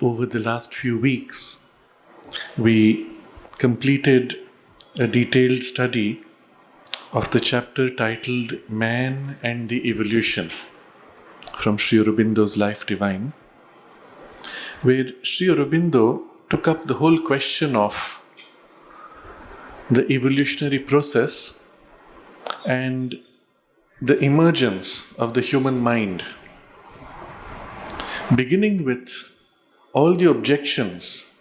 Over the last few weeks, we completed a detailed study of the chapter titled Man and the Evolution from Sri Aurobindo's Life Divine, where Sri Aurobindo took up the whole question of the evolutionary process and the emergence of the human mind, beginning with all the objections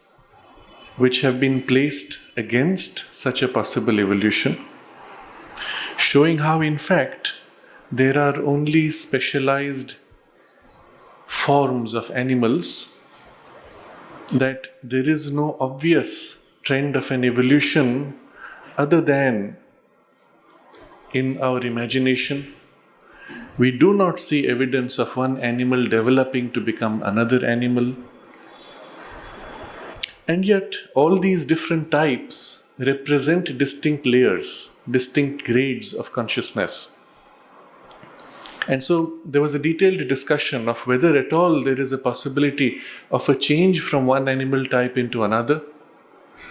which have been placed against such a possible evolution, showing how in fact there are only specialized forms of animals, that there is no obvious trend of an evolution other than in our imagination. We do not see evidence of one animal developing to become another animal. And yet, all these different types represent distinct layers, distinct grades of consciousness. And so, there was a detailed discussion of whether at all there is a possibility of a change from one animal type into another.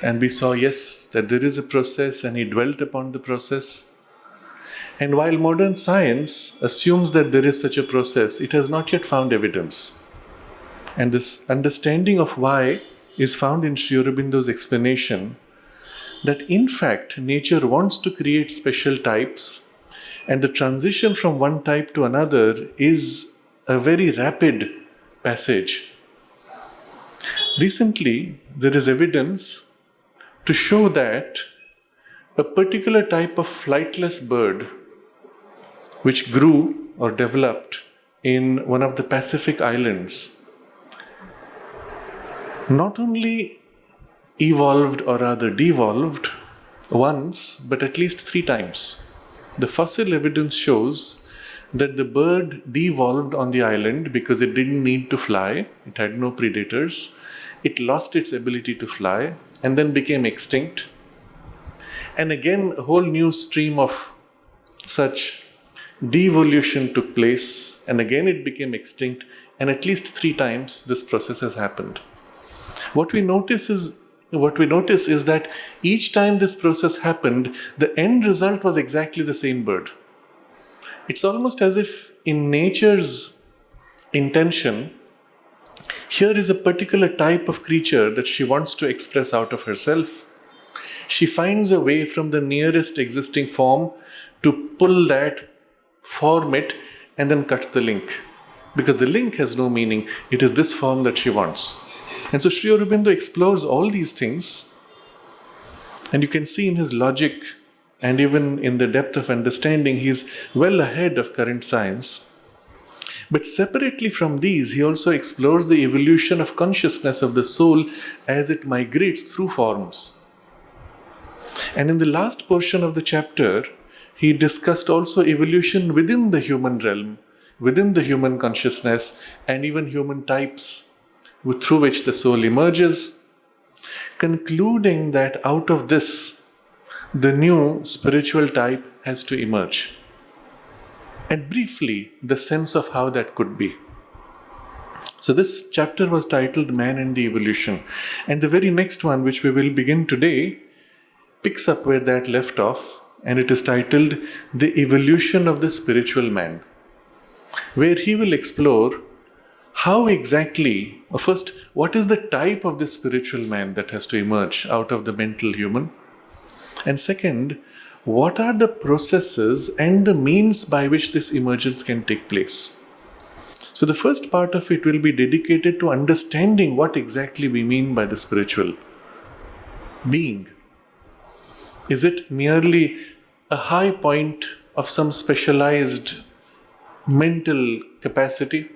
And we saw, yes, that there is a process, and he dwelt upon the process. And while modern science assumes that there is such a process, it has not yet found evidence. And this understanding of why is found in Sri Aurobindo's explanation that in fact nature wants to create special types, and the transition from one type to another is a very rapid passage. Recently, there is evidence to show that a particular type of flightless bird which grew or developed in one of the Pacific islands not only evolved or rather devolved once, but at least 3 times. The fossil evidence shows that the bird devolved on the island because it didn't need to fly, it had no predators, it lost its ability to fly and then became extinct. And again, a whole new stream of such devolution took place, and again it became extinct, and at least 3 times this process has happened. What we notice is that each time this process happened, the end result was exactly the same bird. It's almost as if in nature's intention, here is a particular type of creature that she wants to express out of herself. She finds a way from the nearest existing form to pull that, form it, and then cuts the link. Because the link has no meaning, it is this form that she wants. And so Sri Aurobindo explores all these things, and you can see in his logic and even in the depth of understanding, he's well ahead of current science. But separately from these, he also explores the evolution of consciousness of the soul as it migrates through forms. And in the last portion of the chapter, he discussed also evolution within the human realm, within the human consciousness, and even human types through which the soul emerges, concluding that out of this, the new spiritual type has to emerge. And briefly, the sense of how that could be. So this chapter was titled Man and the Evolution. And the very next one, which we will begin today, picks up where that left off, and it is titled The Evolution of the Spiritual Man, where he will explore how exactly, or first, what is the type of this spiritual man that has to emerge out of the mental human? And second, what are the processes and the means by which this emergence can take place? So the first part of it will be dedicated to understanding what exactly we mean by the spiritual being. Is it merely a high point of some specialized mental capacity,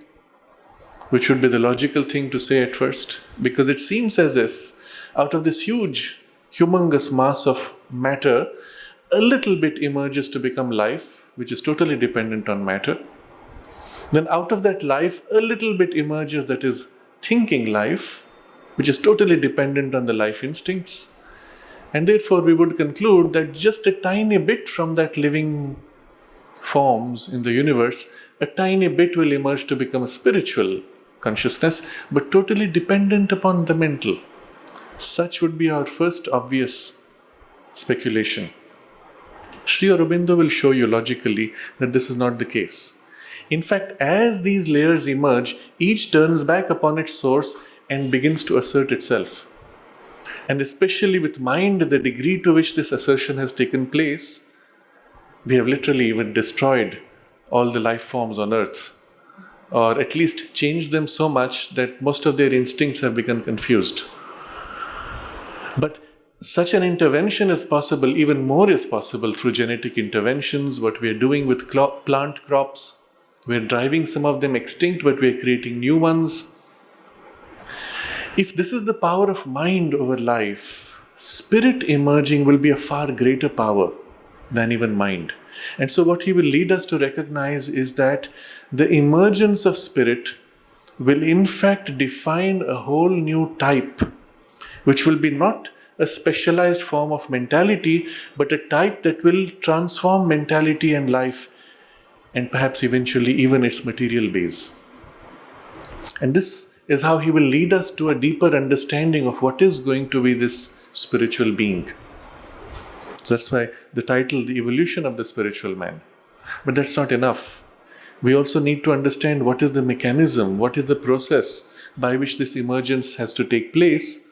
which would be the logical thing to say at first, because it seems as if out of this huge, humongous mass of matter, a little bit emerges to become life, which is totally dependent on matter. Then out of that life, a little bit emerges that is thinking life, which is totally dependent on the life instincts. And therefore we would conclude that just a tiny bit from that living forms in the universe, a tiny bit will emerge to become a spiritual consciousness, but totally dependent upon the mental. Such would be our first obvious speculation. Sri Aurobindo will show you logically that this is not the case. In fact, as these layers emerge, each turns back upon its source and begins to assert itself. And especially with mind, the degree to which this assertion has taken place, we have literally even destroyed all the life forms on earth, or at least changed them so much that most of their instincts have become confused. But such an intervention is possible, even more is possible through genetic interventions, what we are doing with plant crops. We are driving some of them extinct, but we are creating new ones. If this is the power of mind over life, spirit emerging will be a far greater power than even mind. And so what he will lead us to recognize is that the emergence of spirit will in fact define a whole new type, which will be not a specialized form of mentality, but a type that will transform mentality and life, and perhaps eventually even its material base. And this is how he will lead us to a deeper understanding of what is going to be this spiritual being. So that's why the title, The Evolution of the Spiritual Man. But that's not enough. We also need to understand what is the mechanism, what is the process by which this emergence has to take place,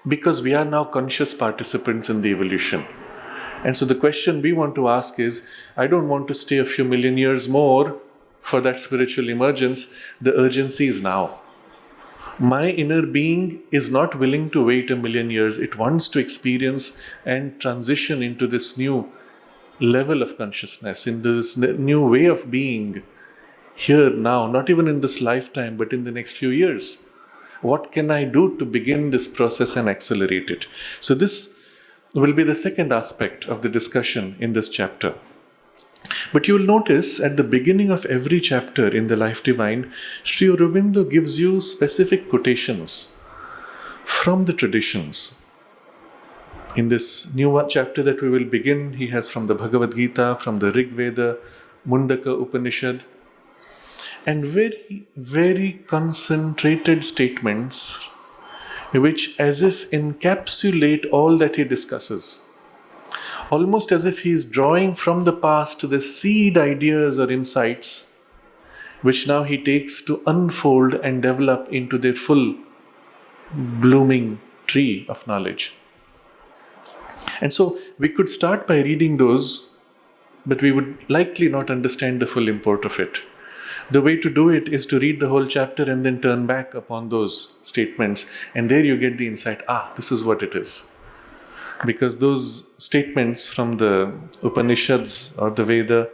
because we are now conscious participants in the evolution. And so the question we want to ask is, I don't want to stay a few million years more for that spiritual emergence. The urgency is now. My inner being is not willing to wait a million years. It wants to experience and transition into this new level of consciousness, in this new way of being here now, not even in this lifetime, but in the next few years. What can I do to begin this process and accelerate it? So this will be the second aspect of the discussion in this chapter. But you will notice at the beginning of every chapter in the Life Divine, Sri Aurobindo gives you specific quotations from the traditions. In this new chapter that we will begin, he has from the Bhagavad Gita, from the Rig Veda, Mundaka Upanishad, and very, very concentrated statements which as if encapsulate all that he discusses. Almost as if he is drawing from the past the seed ideas or insights which now he takes to unfold and develop into their full blooming tree of knowledge. And so we could start by reading those, but we would likely not understand the full import of it. The way to do it is to read the whole chapter and then turn back upon those statements, and there you get the insight, this is what it is. Because those statements from the Upanishads or the Veda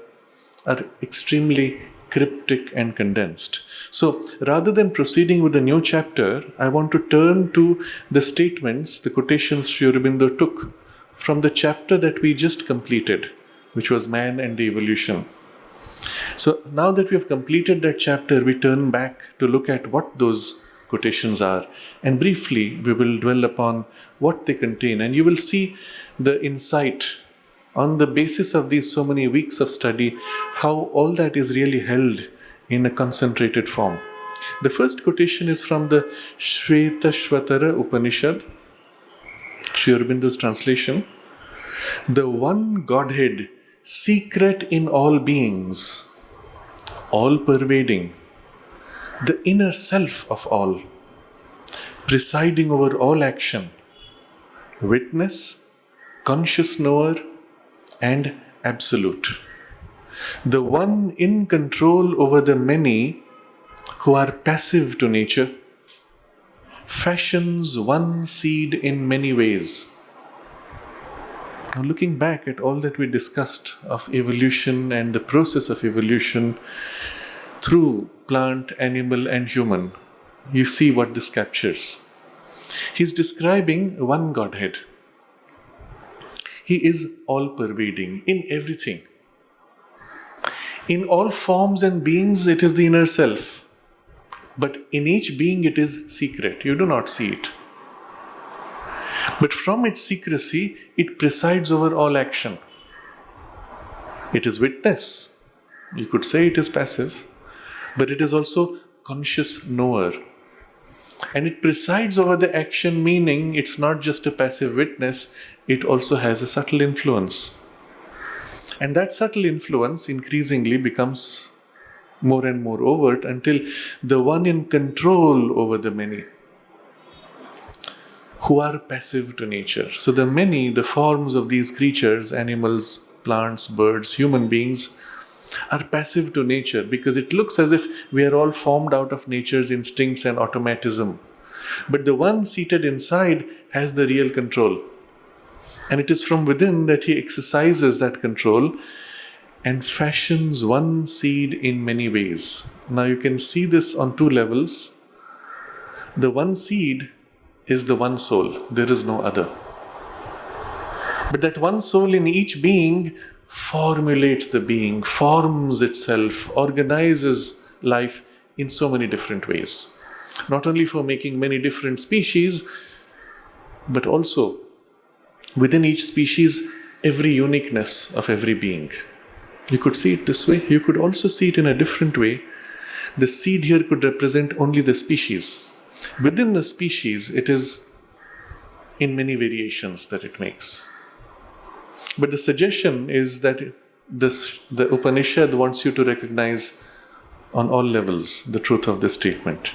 are extremely cryptic and condensed. So rather than proceeding with the new chapter, I want to turn to the statements, the quotations Sri Aurobindo took from the chapter that we just completed, which was Man and the Evolution. So now that we have completed that chapter, we turn back to look at what those quotations are. And briefly, we will dwell upon what they contain. And you will see the insight on the basis of these so many weeks of study, how all that is really held in a concentrated form. The first quotation is from the Shvetashvatara Upanishad, Sri Aurobindo's translation. The one Godhead, secret in all beings, all-pervading, the inner self of all, presiding over all action, witness, conscious knower, and absolute. The one in control over the many who are passive to nature, fashions one seed in many ways. Now, looking back at all that we discussed of evolution and the process of evolution through plant, animal, and human, you see what this captures. He's describing one Godhead. He is all-pervading in everything. In all forms and beings, it is the inner self. But in each being, it is secret. You do not see it. But from its secrecy, it presides over all action. It is witness. You could say it is passive, but it is also conscious knower. And it presides over the action, meaning it's not just a passive witness, it also has a subtle influence. And that subtle influence increasingly becomes more and more overt until the one in control over the many, who are passive to nature. So the many, the forms of these creatures, animals, plants, birds, human beings, are passive to nature because it looks as if we are all formed out of nature's instincts and automatism. But the one seated inside has the real control. And it is from within that he exercises that control and fashions one seed in many ways. Now you can see this on two levels. The one seed is the one soul. There is no other. But that one soul in each being formulates the being, forms itself, organizes life in so many different ways. Not only for making many different species, but also within each species, every uniqueness of every being. You could see it this way. You could also see it in a different way. The seed here could represent only the species. Within the species, it is in many variations that it makes. But the suggestion is that the Upanishad wants you to recognize on all levels the truth of this statement.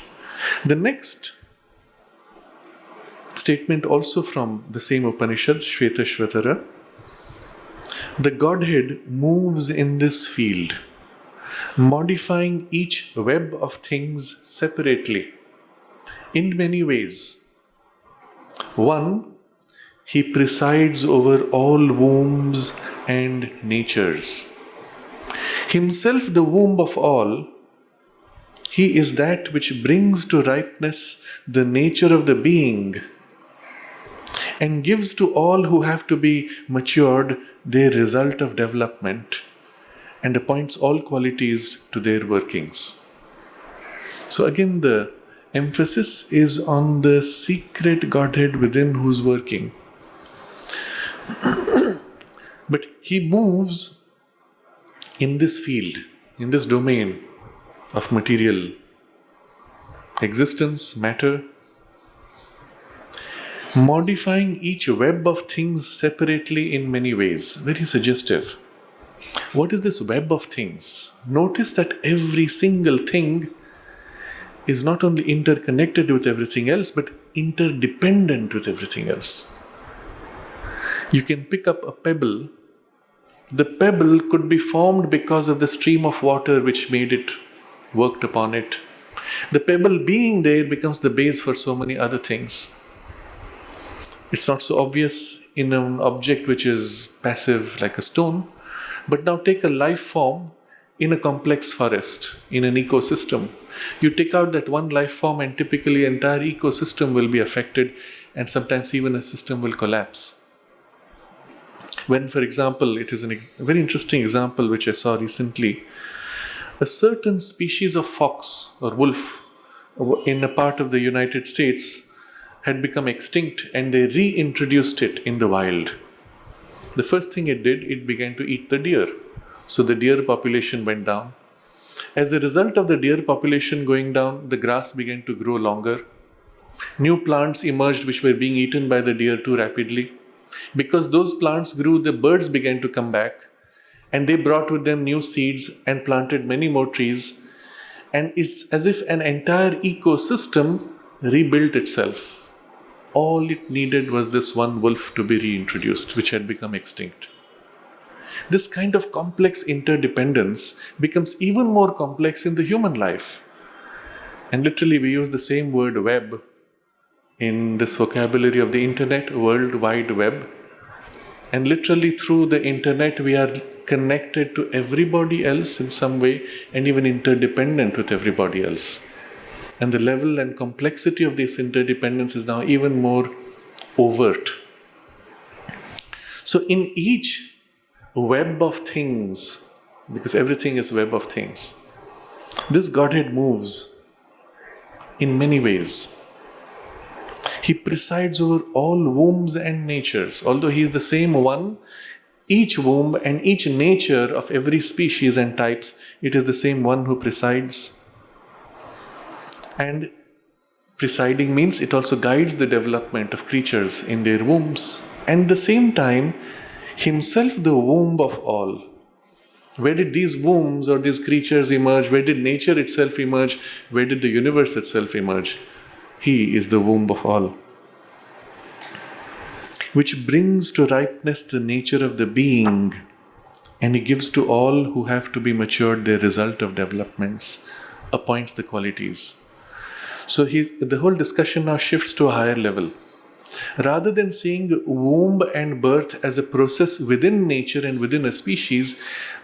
The next statement, also from the same Upanishad, Shvetashvatara, the Godhead moves in this field, modifying each web of things separately in many ways. One, he presides over all wombs and natures. Himself the womb of all, he is that which brings to ripeness the nature of the being and gives to all who have to be matured their result of development and appoints all qualities to their workings. So again, the emphasis is on the secret Godhead within who's working. But he moves in this field, in this domain of material existence, matter, modifying each web of things separately in many ways. Very suggestive. What is this web of things? Notice that every single thing is not only interconnected with everything else, but interdependent with everything else. You can pick up a pebble. The pebble could be formed because of the stream of water which made it, worked upon it. The pebble being there becomes the base for so many other things. It's not so obvious in an object which is passive like a stone, but now take a life form in a complex forest, in an ecosystem. You take out that one life form and typically an entire ecosystem will be affected, and sometimes even a system will collapse. When, for example, it is a very interesting example which I saw recently, a certain species of fox or wolf in a part of the United States had become extinct and they reintroduced it in the wild. The first thing it did, it began to eat the deer. So the deer population went down. As a result of the deer population going down, the grass began to grow longer. New plants emerged which were being eaten by the deer too rapidly. Because those plants grew, the birds began to come back and they brought with them new seeds and planted many more trees. And it's as if an entire ecosystem rebuilt itself. All it needed was this one wolf to be reintroduced, which had become extinct. This kind of complex interdependence becomes even more complex in the human life. And literally we use the same word web in this vocabulary of the internet, World Wide Web. And literally through the internet we are connected to everybody else in some way and even interdependent with everybody else. And the level and complexity of this interdependence is now even more overt. So in each web of things, because everything is web of things, this Godhead moves in many ways. He presides over all wombs and natures. Although he is the same one, each womb and each nature of every species and types, it is the same one who presides. And presiding means it also guides the development of creatures in their wombs. And at the same time, himself the womb of all. Where did these wombs or these creatures emerge? Where did nature itself emerge? Where did the universe itself emerge? He is the womb of all, which brings to ripeness the nature of the being, and he gives to all who have to be matured their result of developments, appoints the qualities. So the whole discussion now shifts to a higher level. Rather than seeing womb and birth as a process within nature and within a species,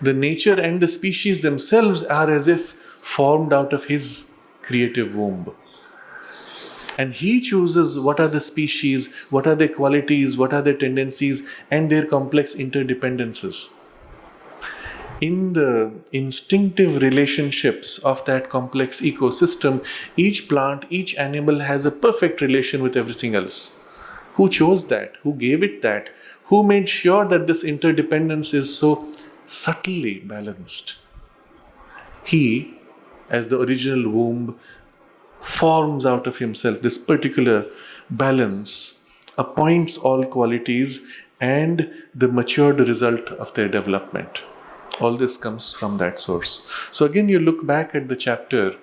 the nature and the species themselves are as if formed out of his creative womb. And he chooses what are the species, what are their qualities, what are their tendencies, and their complex interdependencies. In the instinctive relationships of that complex ecosystem, each plant, each animal has a perfect relation with everything else. Who chose that? Who gave it that? Who made sure that this interdependence is so subtly balanced? He, as the original womb, forms out of himself this particular balance, appoints all qualities, and the matured result of their development. All this comes from that source. So again, you look back at the chapter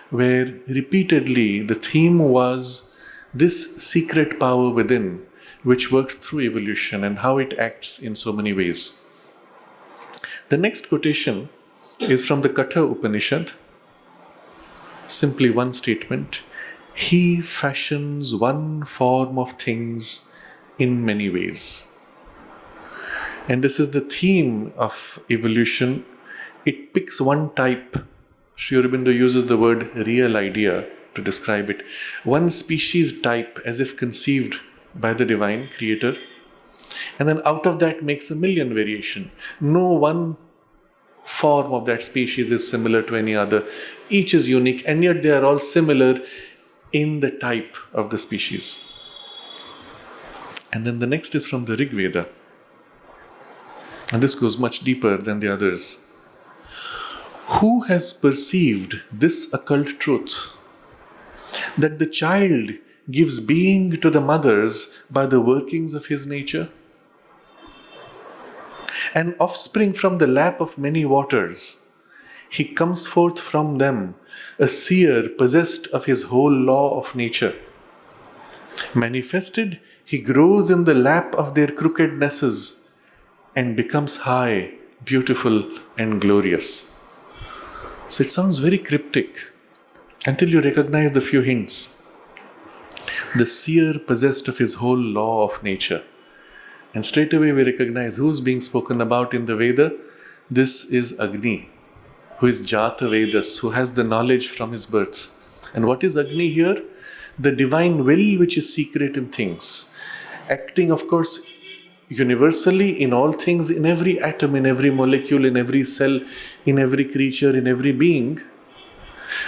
where repeatedly the theme was this secret power within, which works through evolution and how it acts in so many ways. The next quotation is from the Katha Upanishad. Simply one statement: he fashions one form of things in many ways. And this is the theme of evolution. It picks one type. Sri Aurobindo uses the word real idea to describe it. One species type as if conceived by the divine creator. And then out of that makes a million variation. No one form of that species is similar to any other. Each is unique, and yet they are all similar in the type of the species. And then the next is from the Rig Veda. And this goes much deeper than the others. Who has perceived this occult truth, that the child gives being to the mothers by the workings of his nature? An offspring from the lap of many waters, he comes forth from them, a seer possessed of his whole law of nature. Manifested, he grows in the lap of their crookednesses and becomes high, beautiful, and glorious. So it sounds very cryptic until you recognize the few hints. The seer possessed of his whole law of nature. And straight away we recognize who's being spoken about in the Veda. This is Agni, who is Jata Vedas, who has the knowledge from his birth. And what is Agni here? The divine will which is secret in things. Acting, of course, universally in all things, in every atom, in every molecule, in every cell, in every creature, in every being,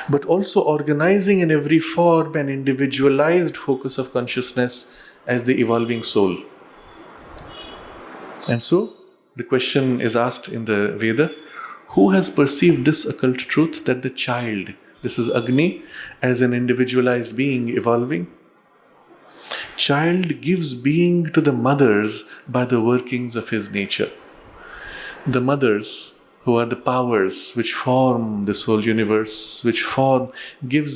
but also organizing in every form an individualized focus of consciousness as the evolving soul. And so, the question is asked in the Veda, who has perceived this occult truth that the child, this is Agni, as an individualized being evolving, child gives being to the mothers by the workings of his nature. The mothers, who are the powers which form this whole universe, which give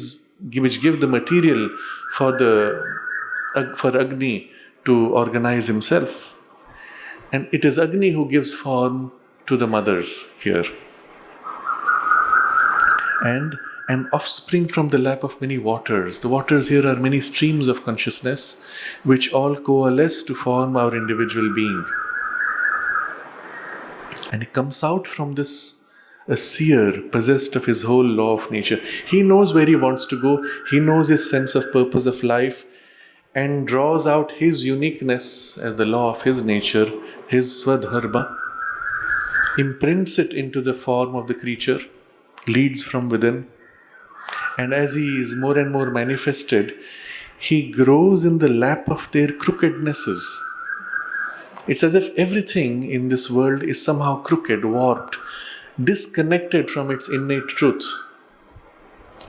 the material for Agni to organize himself. And it is Agni who gives form to the mothers here. And an offspring from the lap of many waters. The waters here are many streams of consciousness which all coalesce to form our individual being. And he comes out from this a seer possessed of his whole law of nature. He knows where he wants to go. He knows his sense of purpose of life and draws out his uniqueness as the law of his nature, his Swadharma, imprints it into the form of the creature, leads from within. And as he is more and more manifested, he grows in the lap of their crookednesses. It's as if everything in this world is somehow crooked, warped, disconnected from its innate truth.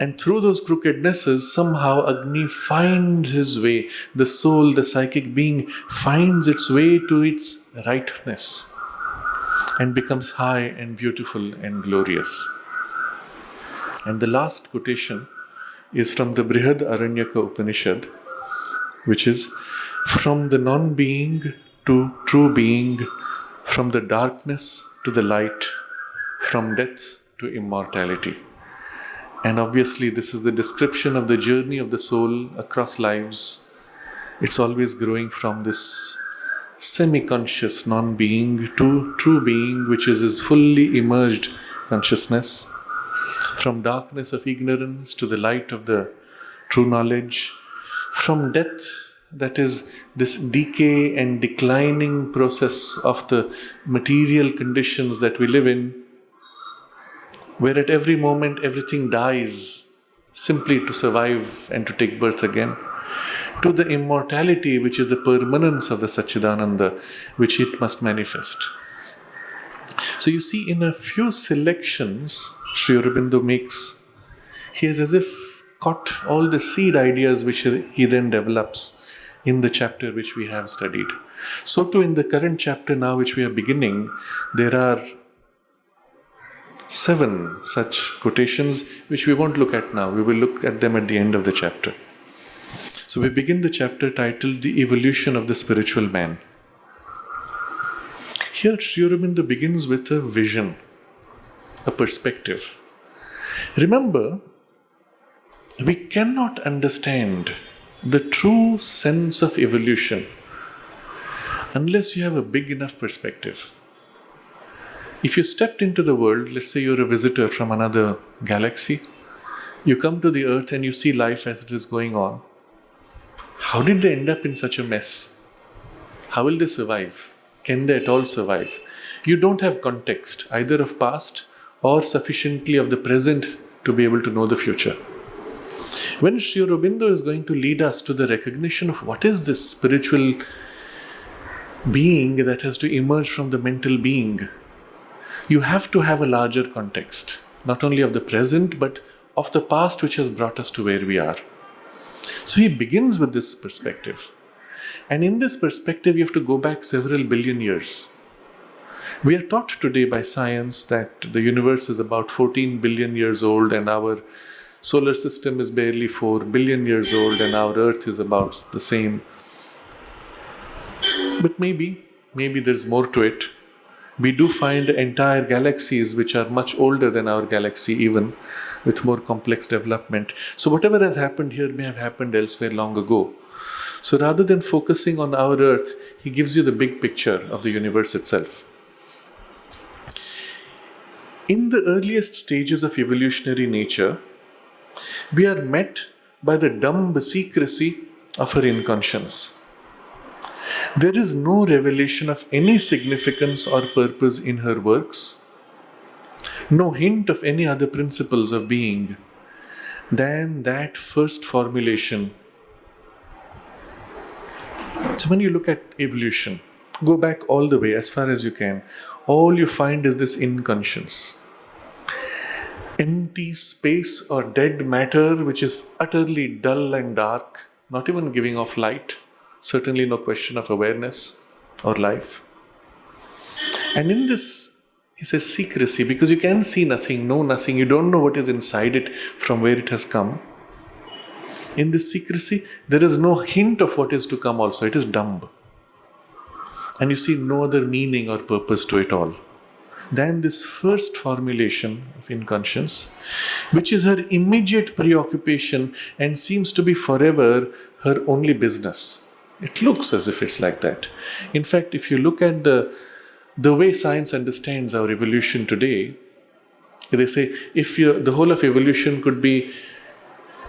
And through those crookednesses, somehow Agni finds his way. The soul, the psychic being, finds its way to its rightness and becomes high and beautiful and glorious. And the last quotation is from the Brihad Aranyaka Upanishad, which is, from the non-being to true being, from the darkness to the light, from death to immortality. And obviously this is the description of the journey of the soul across lives. It's always growing from this semi-conscious non-being to true being, which is his fully emerged consciousness. From darkness of ignorance to the light of the true knowledge. From death, that is this decay and declining process of the material conditions that we live in, where at every moment everything dies simply to survive and to take birth again, to the immortality, which is the permanence of the Satchidananda, which it must manifest. So you see, in a few selections Sri Aurobindo makes, he has as if caught all the seed ideas which he then develops in the chapter which we have studied. So too in the current chapter now which we are beginning, there are 7 such quotations which we won't look at now. We will look at them at the end of the chapter. So we begin the chapter titled The Evolution of the Spiritual Man. Here Sri Aurobindo begins with a vision, a perspective. Remember, we cannot understand the true sense of evolution unless you have a big enough perspective. If you stepped into the world, let's say you're a visitor from another galaxy, you come to the earth and you see life as it is going on. How did they end up in such a mess? How will they survive? Can they at all survive? You don't have context, either of past or sufficiently of the present to be able to know the future. When Sri Aurobindo is going to lead us to the recognition of what is this spiritual being that has to emerge from the mental being, you have to have a larger context, not only of the present, but of the past which has brought us to where we are. So he begins with this perspective. And in this perspective, you have to go back several billion years. We are taught today by science that the universe is about 14 billion years old and our solar system is barely 4 billion years old and our Earth is about the same. But maybe there's more to it. We do find entire galaxies which are much older than our galaxy even, with more complex development. So whatever has happened here may have happened elsewhere long ago. So rather than focusing on our Earth, he gives you the big picture of the universe itself. In the earliest stages of evolutionary nature, we are met by the dumb secrecy of her inconscience. There is no revelation of any significance or purpose in her works, no hint of any other principles of being than that first formulation. So when you look at evolution, go back all the way as far as you can, all you find is this inconscience. Empty space or dead matter which is utterly dull and dark, not even giving off light, certainly no question of awareness or life. And in this, he says secrecy, because you can see nothing, know nothing, you don't know what is inside it, from where it has come. In this secrecy, there is no hint of what is to come also. It is dumb. And you see no other meaning or purpose to it all than this first formulation of inconscience, which is her immediate preoccupation and seems to be forever her only business. It looks as if it's like that. In fact, if you look at the way science understands our evolution today, they say the whole of evolution could be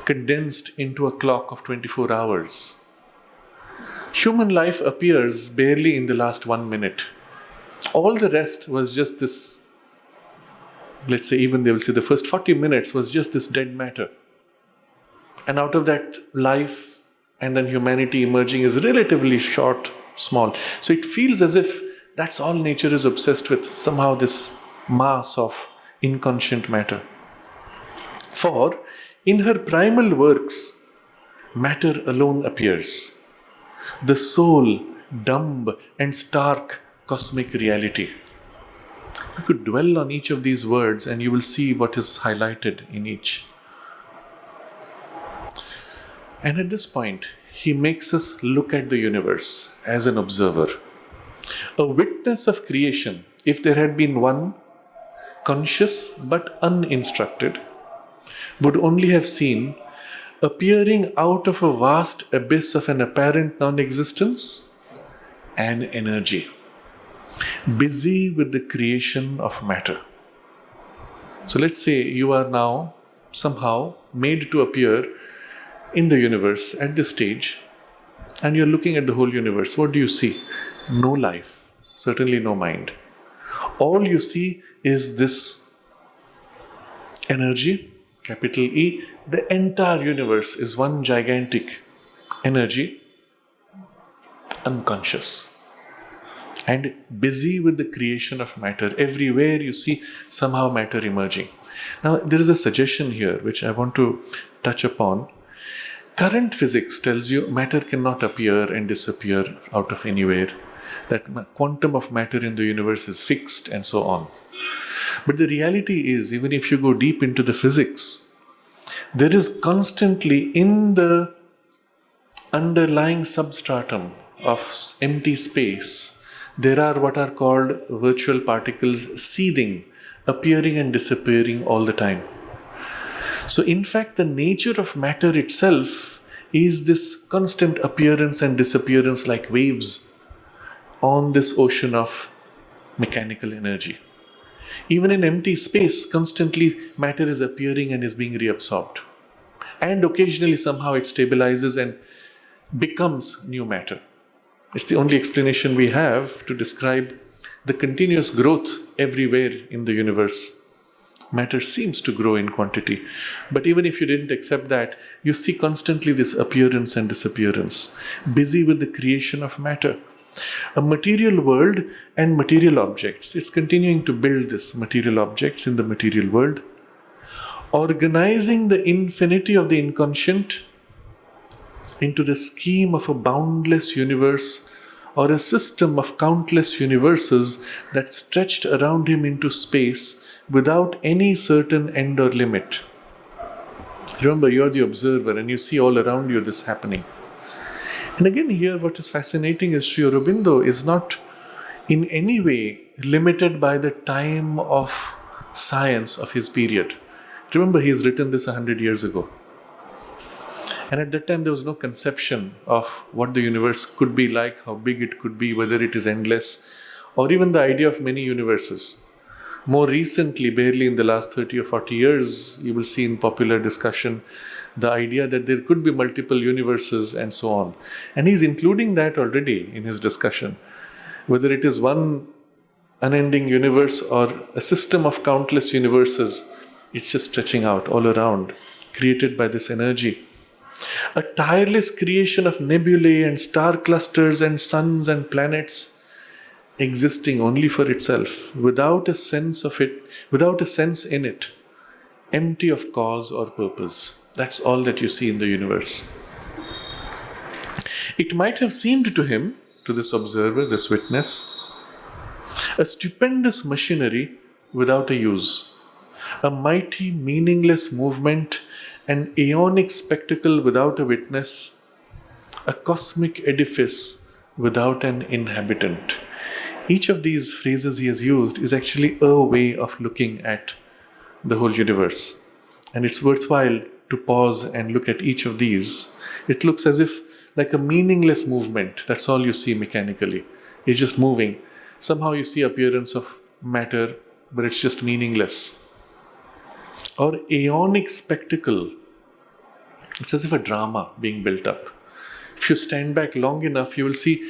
condensed into a clock of 24 hours. Human life appears barely in the last 1 minute. All the rest was just this, let's say even they will say the first 40 minutes was just this dead matter. And out of that, life and then humanity emerging is relatively short, small. So it feels as if that's all nature is obsessed with, somehow this mass of inconscient matter. For in her primal works, matter alone appears, the sole, dumb and stark cosmic reality. You could dwell on each of these words and you will see what is highlighted in each. And at this point, he makes us look at the universe as an observer, a witness of creation. If there had been one, conscious but uninstructed, would only have seen appearing out of a vast abyss of an apparent non-existence an energy, busy with the creation of matter. So let's say you are now somehow made to appear in the universe at this stage, and you're looking at the whole universe. What do you see? No life, certainly no mind. All you see is this energy, capital E. The entire universe is one gigantic energy, unconscious, and busy with the creation of matter. Everywhere you see somehow matter emerging. Now, there is a suggestion here which I want to touch upon. Current physics tells you matter cannot appear and disappear out of anywhere, that quantum of matter in the universe is fixed and so on. But the reality is, even if you go deep into the physics, there is constantly in the underlying substratum of empty space, there are what are called virtual particles seething, appearing and disappearing all the time. So in fact, the nature of matter itself is this constant appearance and disappearance like waves on this ocean of mechanical energy. Even in empty space, constantly matter is appearing and is being reabsorbed. And occasionally somehow it stabilizes and becomes new matter. It's the only explanation we have to describe the continuous growth everywhere in the universe. Matter seems to grow in quantity. But even if you didn't accept that, you see constantly this appearance and disappearance, busy with the creation of matter. A material world and material objects. It's continuing to build this material objects in the material world, organizing the infinity of the inconscient into the scheme of a boundless universe or a system of countless universes that stretched around him into space without any certain end or limit. Remember, you're the observer and you see all around you this happening. And again here what is fascinating is Sri Aurobindo is not in any way limited by the time of science of his period. Remember, he's written this 100 years ago. And at that time there was no conception of what the universe could be like, how big it could be, whether it is endless, or even the idea of many universes. More recently, barely in the last 30 or 40 years, you will see in popular discussion the idea that there could be multiple universes and so on. And he's including that already in his discussion. Whether it is one unending universe or a system of countless universes, it's just stretching out all around, created by this energy. A tireless creation of nebulae and star clusters and suns and planets, existing only for itself, without a sense of it, without a sense in it, empty of cause or purpose. That's all that you see in the universe. It might have seemed to him, to this observer, this witness, a stupendous machinery without a use, a mighty, meaningless movement, an aeonic spectacle without a witness, a cosmic edifice without an inhabitant. Each of these phrases he has used is actually a way of looking at the whole universe. And it's worthwhile to pause and look at each of these. It looks as if like a meaningless movement. That's all you see mechanically. It's just moving. Somehow you see appearance of matter, but it's just meaningless. Or aeonic spectacle. It's as if a drama being built up. If you stand back long enough, you will see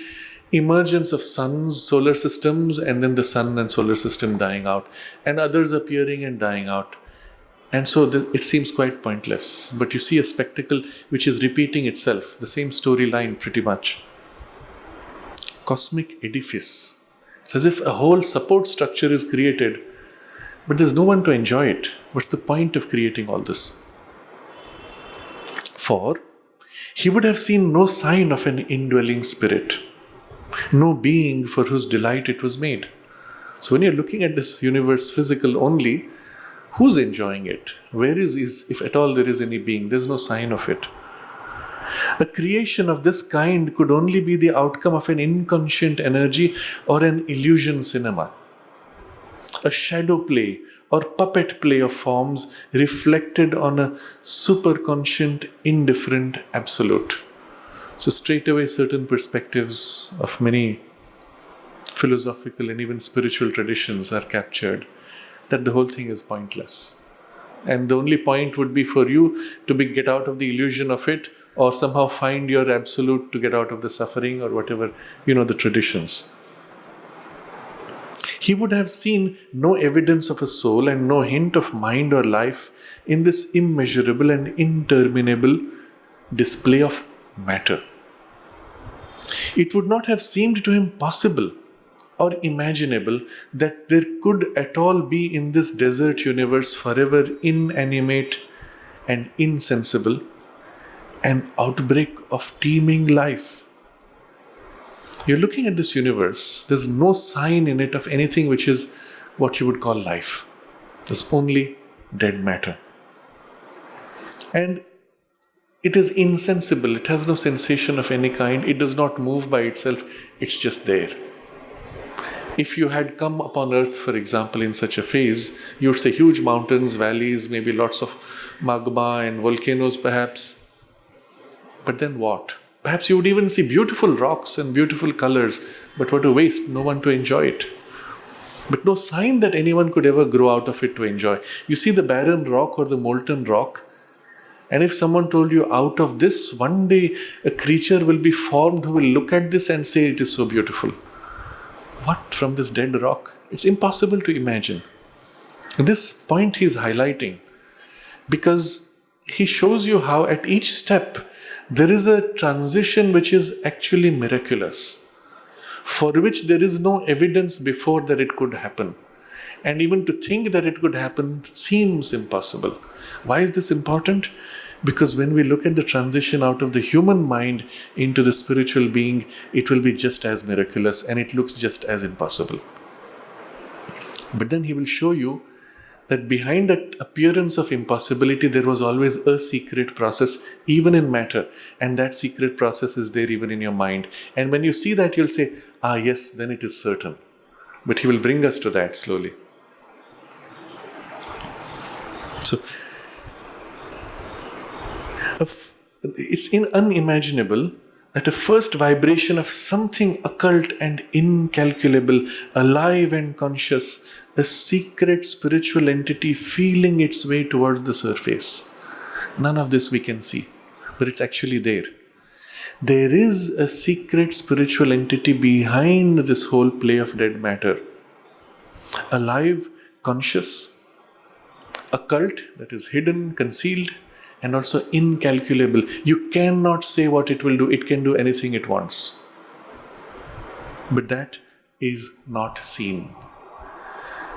emergence of suns, solar systems, and then the sun and solar system dying out, and others appearing and dying out. And so it seems quite pointless. But you see a spectacle which is repeating itself, the same storyline pretty much. Cosmic edifice. It's as if a whole support structure is created but there's no one to enjoy it. What's the point of creating all this? For he would have seen no sign of an indwelling spirit, no being for whose delight it was made. So when you're looking at this universe physical only, who's enjoying it? Where is if at all there is any being? There's no sign of it. A creation of this kind could only be the outcome of an inconscient energy or an illusion cinema. A shadow play or puppet play of forms reflected on a superconscient, indifferent absolute. So straight away certain perspectives of many philosophical and even spiritual traditions are captured, that the whole thing is pointless. And the only point would be for you to get out of the illusion of it, or somehow find your absolute to get out of the suffering, or whatever, the traditions. He would have seen no evidence of a soul and no hint of mind or life in this immeasurable and interminable display of matter. It would not have seemed to him possible or imaginable that there could at all be in this desert universe, forever inanimate and insensible, an outbreak of teeming life. You're looking at this universe, there's no sign in it of anything which is what you would call life. There's only dead matter. And it is insensible, it has no sensation of any kind, it does not move by itself, it's just there. If you had come upon earth, for example, in such a phase, you would say huge mountains, valleys, maybe lots of magma and volcanoes perhaps. But then what? Perhaps you would even see beautiful rocks and beautiful colors, but what a waste, no one to enjoy it. But no sign that anyone could ever grow out of it to enjoy. You see the barren rock or the molten rock, and if someone told you out of this, one day a creature will be formed who will look at this and say it is so beautiful. What, from this dead rock? It's impossible to imagine. This point he is highlighting because he shows you how at each step there is a transition which is actually miraculous, for which there is no evidence before that it could happen. And even to think that it could happen seems impossible. Why is this important? Because when we look at the transition out of the human mind into the spiritual being, it will be just as miraculous and it looks just as impossible. But then he will show you that behind that appearance of impossibility, there was always a secret process, even in matter. And that secret process is there even in your mind. And when you see that, you'll say, yes, then it is certain. But he will bring us to that slowly. So, it's unimaginable that a first vibration of something occult and incalculable, alive and conscious, a secret spiritual entity feeling its way towards the surface. None of this we can see, but it's actually there. There is a secret spiritual entity behind this whole play of dead matter. Alive, conscious, occult, that is hidden, concealed, and also incalculable. You cannot say what it will do. It can do anything it wants. But that is not seen.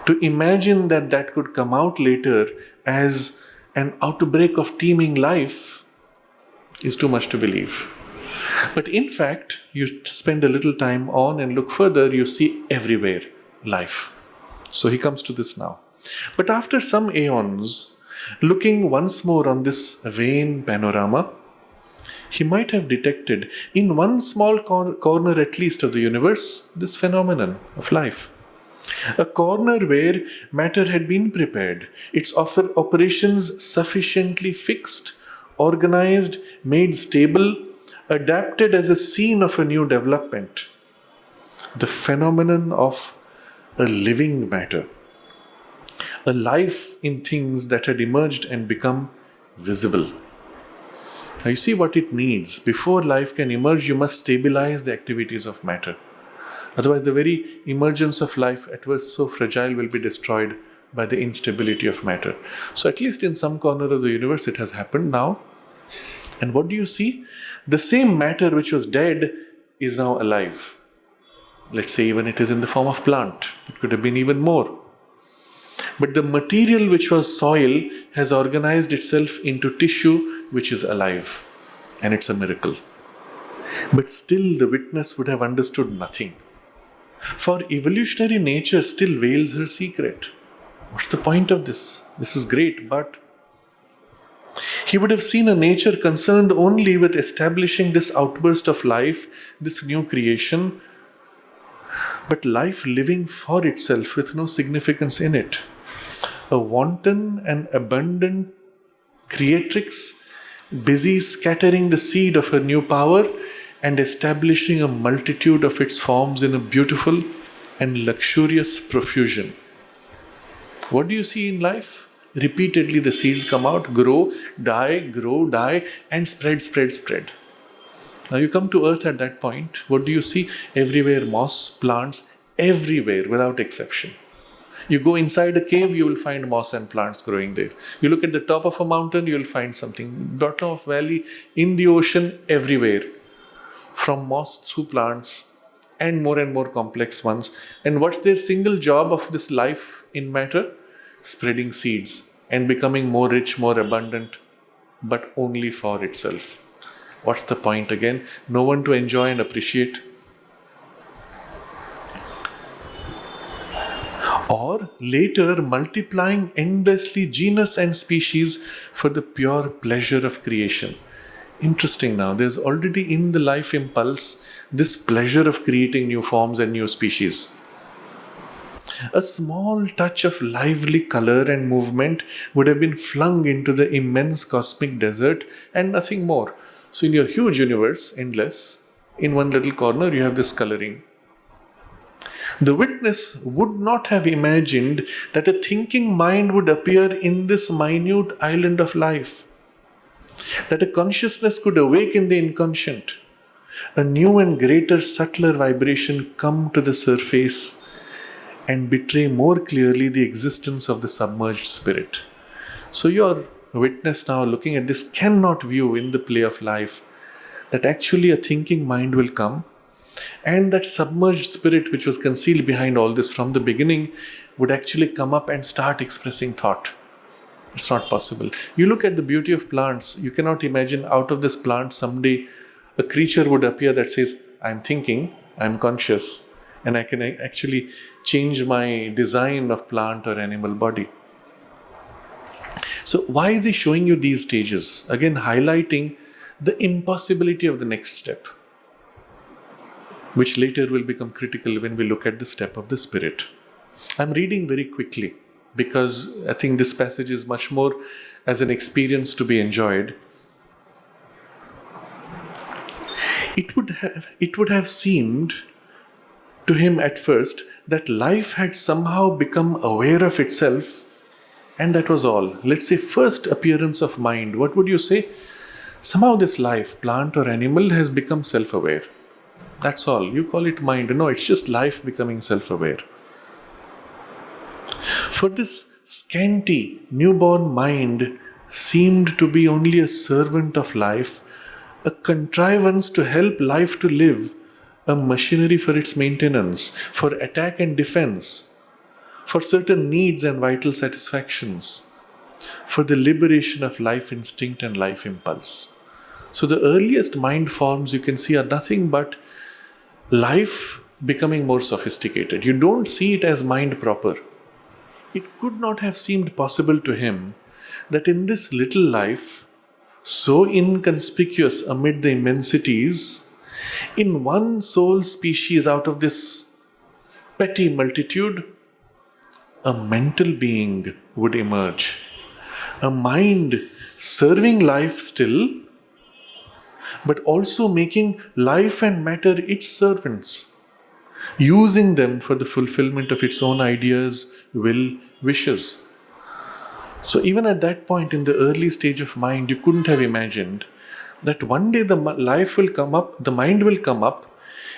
To imagine that that could come out later as an outbreak of teeming life is too much to believe. But in fact, you spend a little time on and look further, you see everywhere life. So he comes to this now. But after some aeons, looking once more on this vain panorama, he might have detected in one small corner at least of the universe this phenomenon of life. A corner where matter had been prepared, its operations sufficiently fixed, organized, made stable, adapted as a scene of a new development. The phenomenon of a living matter. A life in things that had emerged and become visible. Now you see what it needs. Before life can emerge, you must stabilize the activities of matter. Otherwise, the very emergence of life, at first so fragile, will be destroyed by the instability of matter. So at least in some corner of the universe, it has happened now. And what do you see? The same matter which was dead is now alive. Let's say even it is in the form of plant. It could have been even more. But the material which was soil has organized itself into tissue which is alive. And it's a miracle. But still the witness would have understood nothing. For evolutionary nature still veils her secret. What's the point of this? This is great, but he would have seen a nature concerned only with establishing this outburst of life, this new creation, but life living for itself with no significance in it. A wanton and abundant creatrix, busy scattering the seed of her new power and establishing a multitude of its forms in a beautiful and luxurious profusion. What do you see in life? Repeatedly the seeds come out, grow, die, and spread. Now you come to earth at that point. What do you see? Everywhere moss, plants, everywhere without exception. You go inside a cave, you will find moss and plants growing there. You look at the top of a mountain, you will find something. Bottom of valley, in the ocean, everywhere. From moss through plants and more complex ones. And what's their single job of this life in matter? Spreading seeds and becoming more rich, more abundant, but only for itself. What's the point again? No one to enjoy and appreciate. Or later multiplying endlessly genus and species for the pure pleasure of creation. Interesting now, there's already in the life impulse this pleasure of creating new forms and new species. A small touch of lively color and movement would have been flung into the immense cosmic desert and nothing more. So in your huge universe, endless, in one little corner you have this coloring. The witness would not have imagined that a thinking mind would appear in this minute island of life, that a consciousness could awake in the inconscient, a new and greater, subtler vibration come to the surface and betray more clearly the existence of the submerged spirit. So your witness now looking at this cannot view in the play of life that actually a thinking mind will come, and that submerged spirit which was concealed behind all this from the beginning would actually come up and start expressing thought. It's not possible. You look at the beauty of plants, you cannot imagine out of this plant someday a creature would appear that says, I'm thinking, I'm conscious, and I can actually change my design of plant or animal body. So why is he showing you these stages? Again, highlighting the impossibility of the next step, which later will become critical when we look at the step of the spirit. I'm reading very quickly because I think this passage is much more as an experience to be enjoyed. It would have seemed to him at first that life had somehow become aware of itself, and that was all. Let's say first appearance of mind. What would you say? Somehow this life, plant or animal, has become self-aware. That's all. You call it mind. No, it's just life becoming self-aware. For this scanty, newborn mind seemed to be only a servant of life, a contrivance to help life to live, a machinery for its maintenance, for attack and defense, for certain needs and vital satisfactions, for the liberation of life instinct and life impulse. So the earliest mind forms you can see are nothing but life becoming more sophisticated. You don't see it as mind proper. It could not have seemed possible to him that in this little life, so inconspicuous amid the immensities, in one sole species out of this petty multitude, a mental being would emerge. A mind serving life still, but also making life and matter its servants, using them for the fulfillment of its own ideas, will, wishes. So even at that point in the early stage of mind, you couldn't have imagined that one day the life will come up, the mind will come up,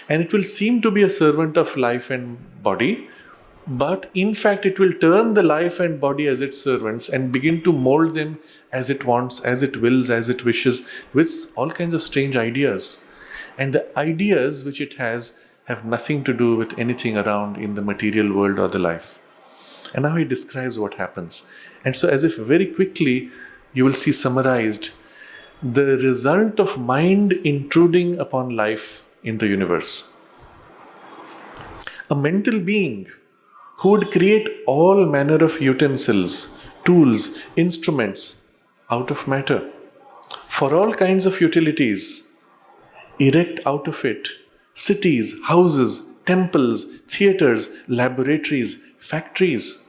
and it will seem to be a servant of life and body, but in fact it will turn the life and body as its servants and begin to mold them as it wants, as it wills, as it wishes, with all kinds of strange ideas. And the ideas which it has have nothing to do with anything around in the material world or the life. And now he describes what happens. And so, as if very quickly, you will see summarized the result of mind intruding upon life in the universe. A mental being who would create all manner of utensils, tools, instruments out of matter for all kinds of utilities, erect out of it cities, houses, temples, theaters, laboratories, factories,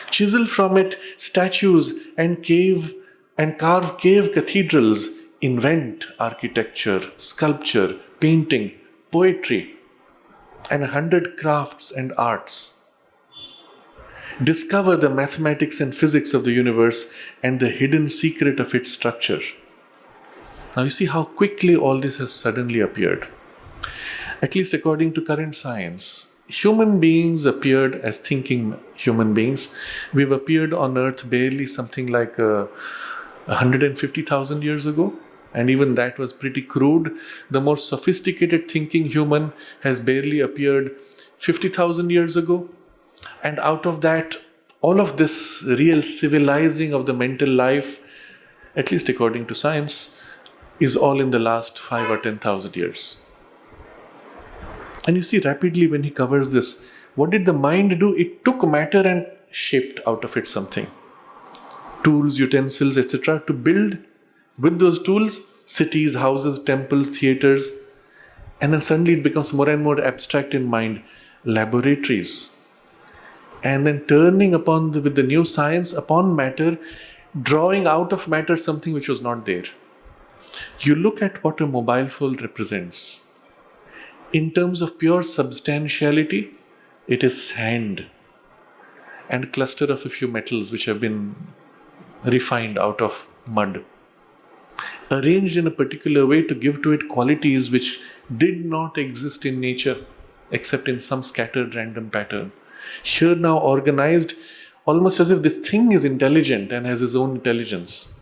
chisel from it statues and carve cave cathedrals, invent architecture, sculpture, painting, poetry, and 100 crafts and arts. Discover the mathematics and physics of the universe and the hidden secret of its structure. Now you see how quickly all this has suddenly appeared. At least according to current science, human beings appeared as thinking human beings. We've appeared on Earth barely something like 150,000 years ago. And even that was pretty crude. The more sophisticated thinking human has barely appeared 50,000 years ago. And out of that, all of this real civilizing of the mental life, at least according to science, is all in the last 5 or 10,000 years. And you see rapidly when he covers this, what did the mind do? It took matter and shaped out of it something. Tools, utensils, etc. to build with those tools, cities, houses, temples, theaters. And then suddenly it becomes more and more abstract in mind. Laboratories. And then turning upon, with the new science, upon matter, drawing out of matter something which was not there. You look at what a mobile phone represents. In terms of pure substantiality, it is sand and a cluster of a few metals which have been refined out of mud, arranged in a particular way to give to it qualities which did not exist in nature except in some scattered random pattern. Here now organized almost as if this thing is intelligent and has its own intelligence.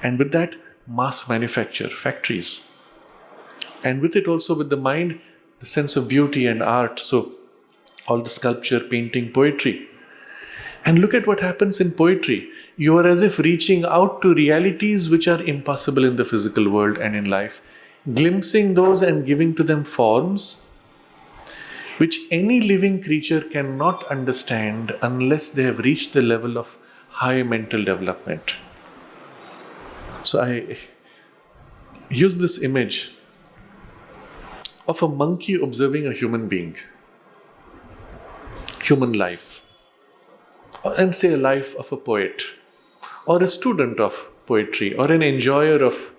And with that, mass manufacture, factories. And with it also, with the mind, the sense of beauty and art. So all the sculpture, painting, poetry. And look at what happens in poetry. You are as if reaching out to realities which are impossible in the physical world and in life, glimpsing those and giving to them forms which any living creature cannot understand unless they have reached the level of high mental development. So I use this image of a monkey observing a human being, human life, and say a life of a poet, or a student of poetry, or an enjoyer of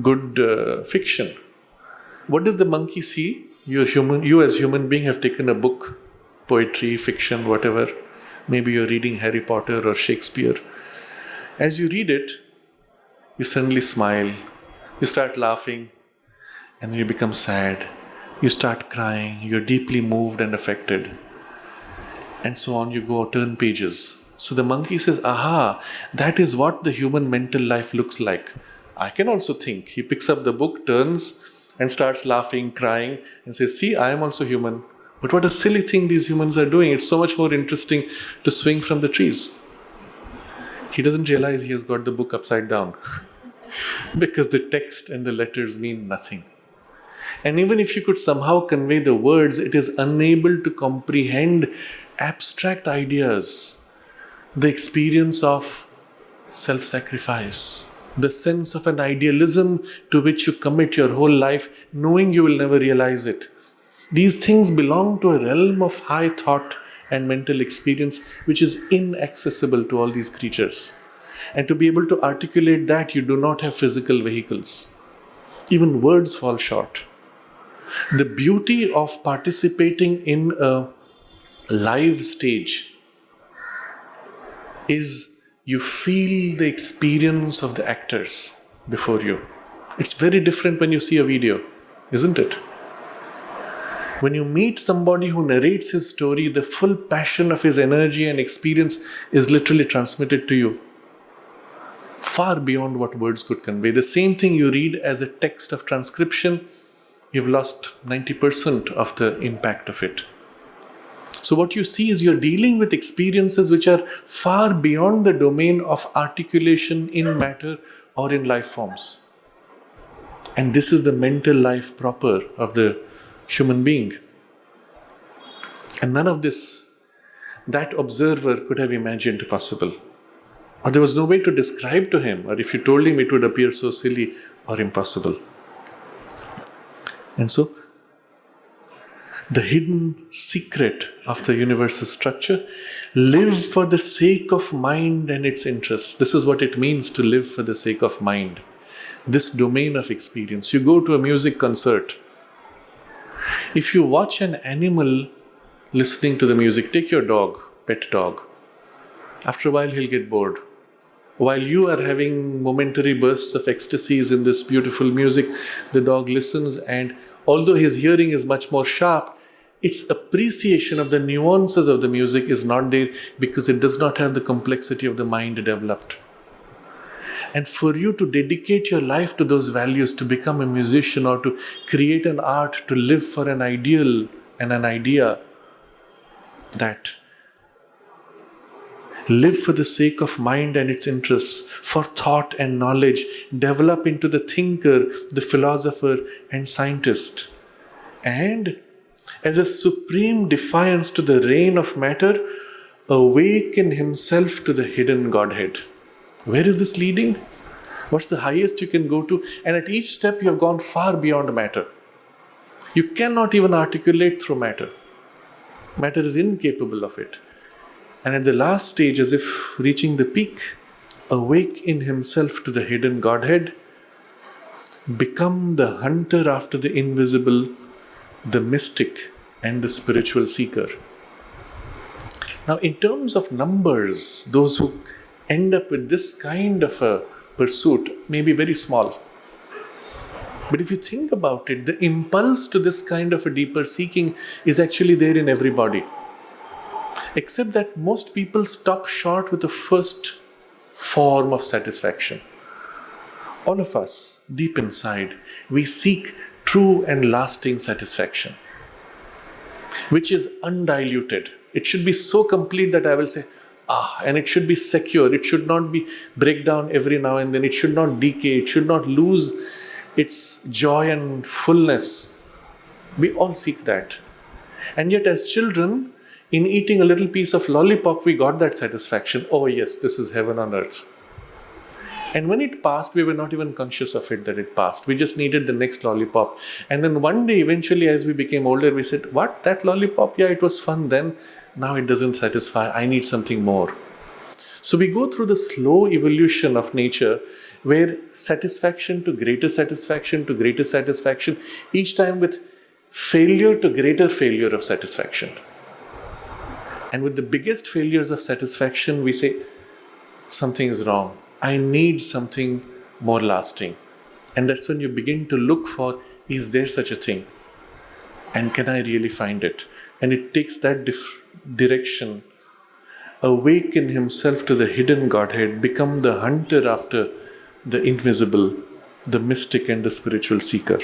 good fiction. What does the monkey see? You as human being have taken a book, poetry, fiction, whatever. Maybe you're reading Harry Potter or Shakespeare. As you read it, you suddenly smile, you start laughing, and then you become sad. You start crying, you're deeply moved and affected. And so on, you go turn pages. So the monkey says, aha, that is what the human mental life looks like. I can also think. He picks up the book, turns, and starts laughing, crying, and says, see, I am also human. But what a silly thing these humans are doing. It's so much more interesting to swing from the trees. He doesn't realize he has got the book upside down because the text and the letters mean nothing. And even if you could somehow convey the words, it is unable to comprehend abstract ideas, the experience of self-sacrifice, the sense of an idealism to which you commit your whole life, knowing you will never realize it. These things belong to a realm of high thought and mental experience which is inaccessible to all these creatures. And to be able to articulate that, you do not have physical vehicles. Even words fall short. The beauty of participating in a live stage is you feel the experience of the actors before you. It's very different when you see a video, isn't it? When you meet somebody who narrates his story, the full passion of his energy and experience is literally transmitted to you, far beyond what words could convey. The same thing you read as a text of transcription, you've lost 90% of the impact of it. So what you see is you're dealing with experiences which are far beyond the domain of articulation in matter or in life forms. And this is the mental life proper of the human being. And none of this that observer could have imagined possible. Or there was no way to describe to him, or if you told him, it would appear so silly or impossible. And so, the hidden secret of the universe's structure: live for the sake of mind and its interests. This is what it means to live for the sake of mind. This domain of experience. You go to a music concert. If you watch an animal listening to the music, take your dog, pet dog. After a while, he'll get bored. While you are having momentary bursts of ecstasies in this beautiful music, the dog listens, and although his hearing is much more sharp, its appreciation of the nuances of the music is not there because it does not have the complexity of the mind developed. And for you to dedicate your life to those values, to become a musician or to create an art, to live for an ideal and an idea, that live for the sake of mind and its interests, for thought and knowledge, develop into the thinker, the philosopher and scientist. And as a supreme defiance to the reign of matter, awaken himself to the hidden Godhead. Where is this leading? What's the highest you can go to? And at each step you have gone far beyond matter. You cannot even articulate through matter. Matter is incapable of it. And at the last stage, as if reaching the peak, awake in himself to the hidden Godhead, become the hunter after the invisible, the mystic and the spiritual seeker. Now, in terms of numbers, those who end up with this kind of a pursuit may be very small. But if you think about it, the impulse to this kind of a deeper seeking is actually there in everybody. Except that most people stop short with the first form of satisfaction. All of us, deep inside, we seek true and lasting satisfaction, which is undiluted. It should be so complete that I will say, and it should be secure. It should not be break down every now and then. It should not decay. It should not lose its joy and fullness. We all seek that. And yet as children, in eating a little piece of lollipop, we got that satisfaction. Oh yes, this is heaven on earth. And when it passed, we were not even conscious of it that it passed. We just needed the next lollipop. And then one day, eventually, as we became older, we said, what, that lollipop? Yeah, it was fun then. Now it doesn't satisfy. I need something more. So we go through the slow evolution of nature where satisfaction to greater satisfaction to greater satisfaction, each time with failure to greater failure of satisfaction. And with the biggest failures of satisfaction, we say, something is wrong. I need something more lasting. And that's when you begin to look for, is there such a thing? And can I really find it? And it takes that direction. Awaken himself to the hidden Godhead, become the hunter after the invisible, the mystic and the spiritual seeker.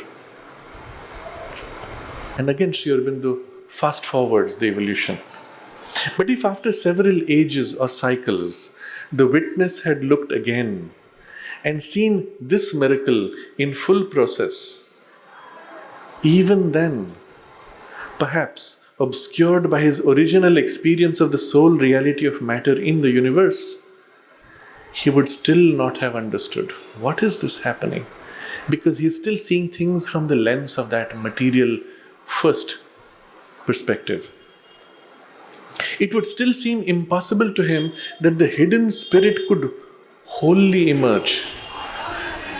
And again, Sri Aurobindo fast forwards the evolution. But if after several ages or cycles, the witness had looked again and seen this miracle in full process, even then, perhaps obscured by his original experience of the sole reality of matter in the universe, he would still not have understood what is this happening, because he's still seeing things from the lens of that material first perspective. It would still seem impossible to him that the hidden spirit could wholly emerge.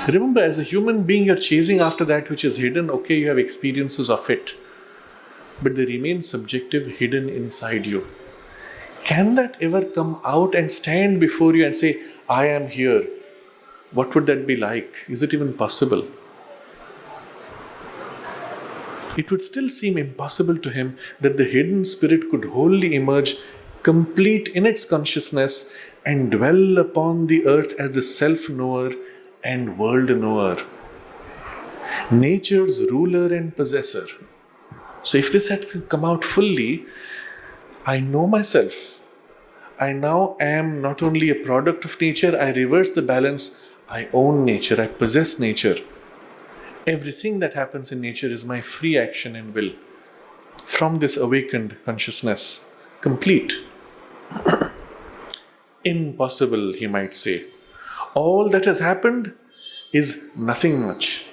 Remember, as a human being, you're chasing after that which is hidden. Okay, you have experiences of it, but they remain subjective, hidden inside you. Can that ever come out and stand before you and say, I am here? What would that be like? Is it even possible? It would still seem impossible to him that the hidden spirit could wholly emerge, complete in its consciousness, and dwell upon the earth as the self-knower and world-knower, nature's ruler and possessor. So if this had come out fully, I know myself. I now am not only a product of nature, I reverse the balance. I own nature, I possess nature. Everything that happens in nature is my free action and will. From this awakened consciousness, complete. Impossible, he might say. All that has happened is nothing much.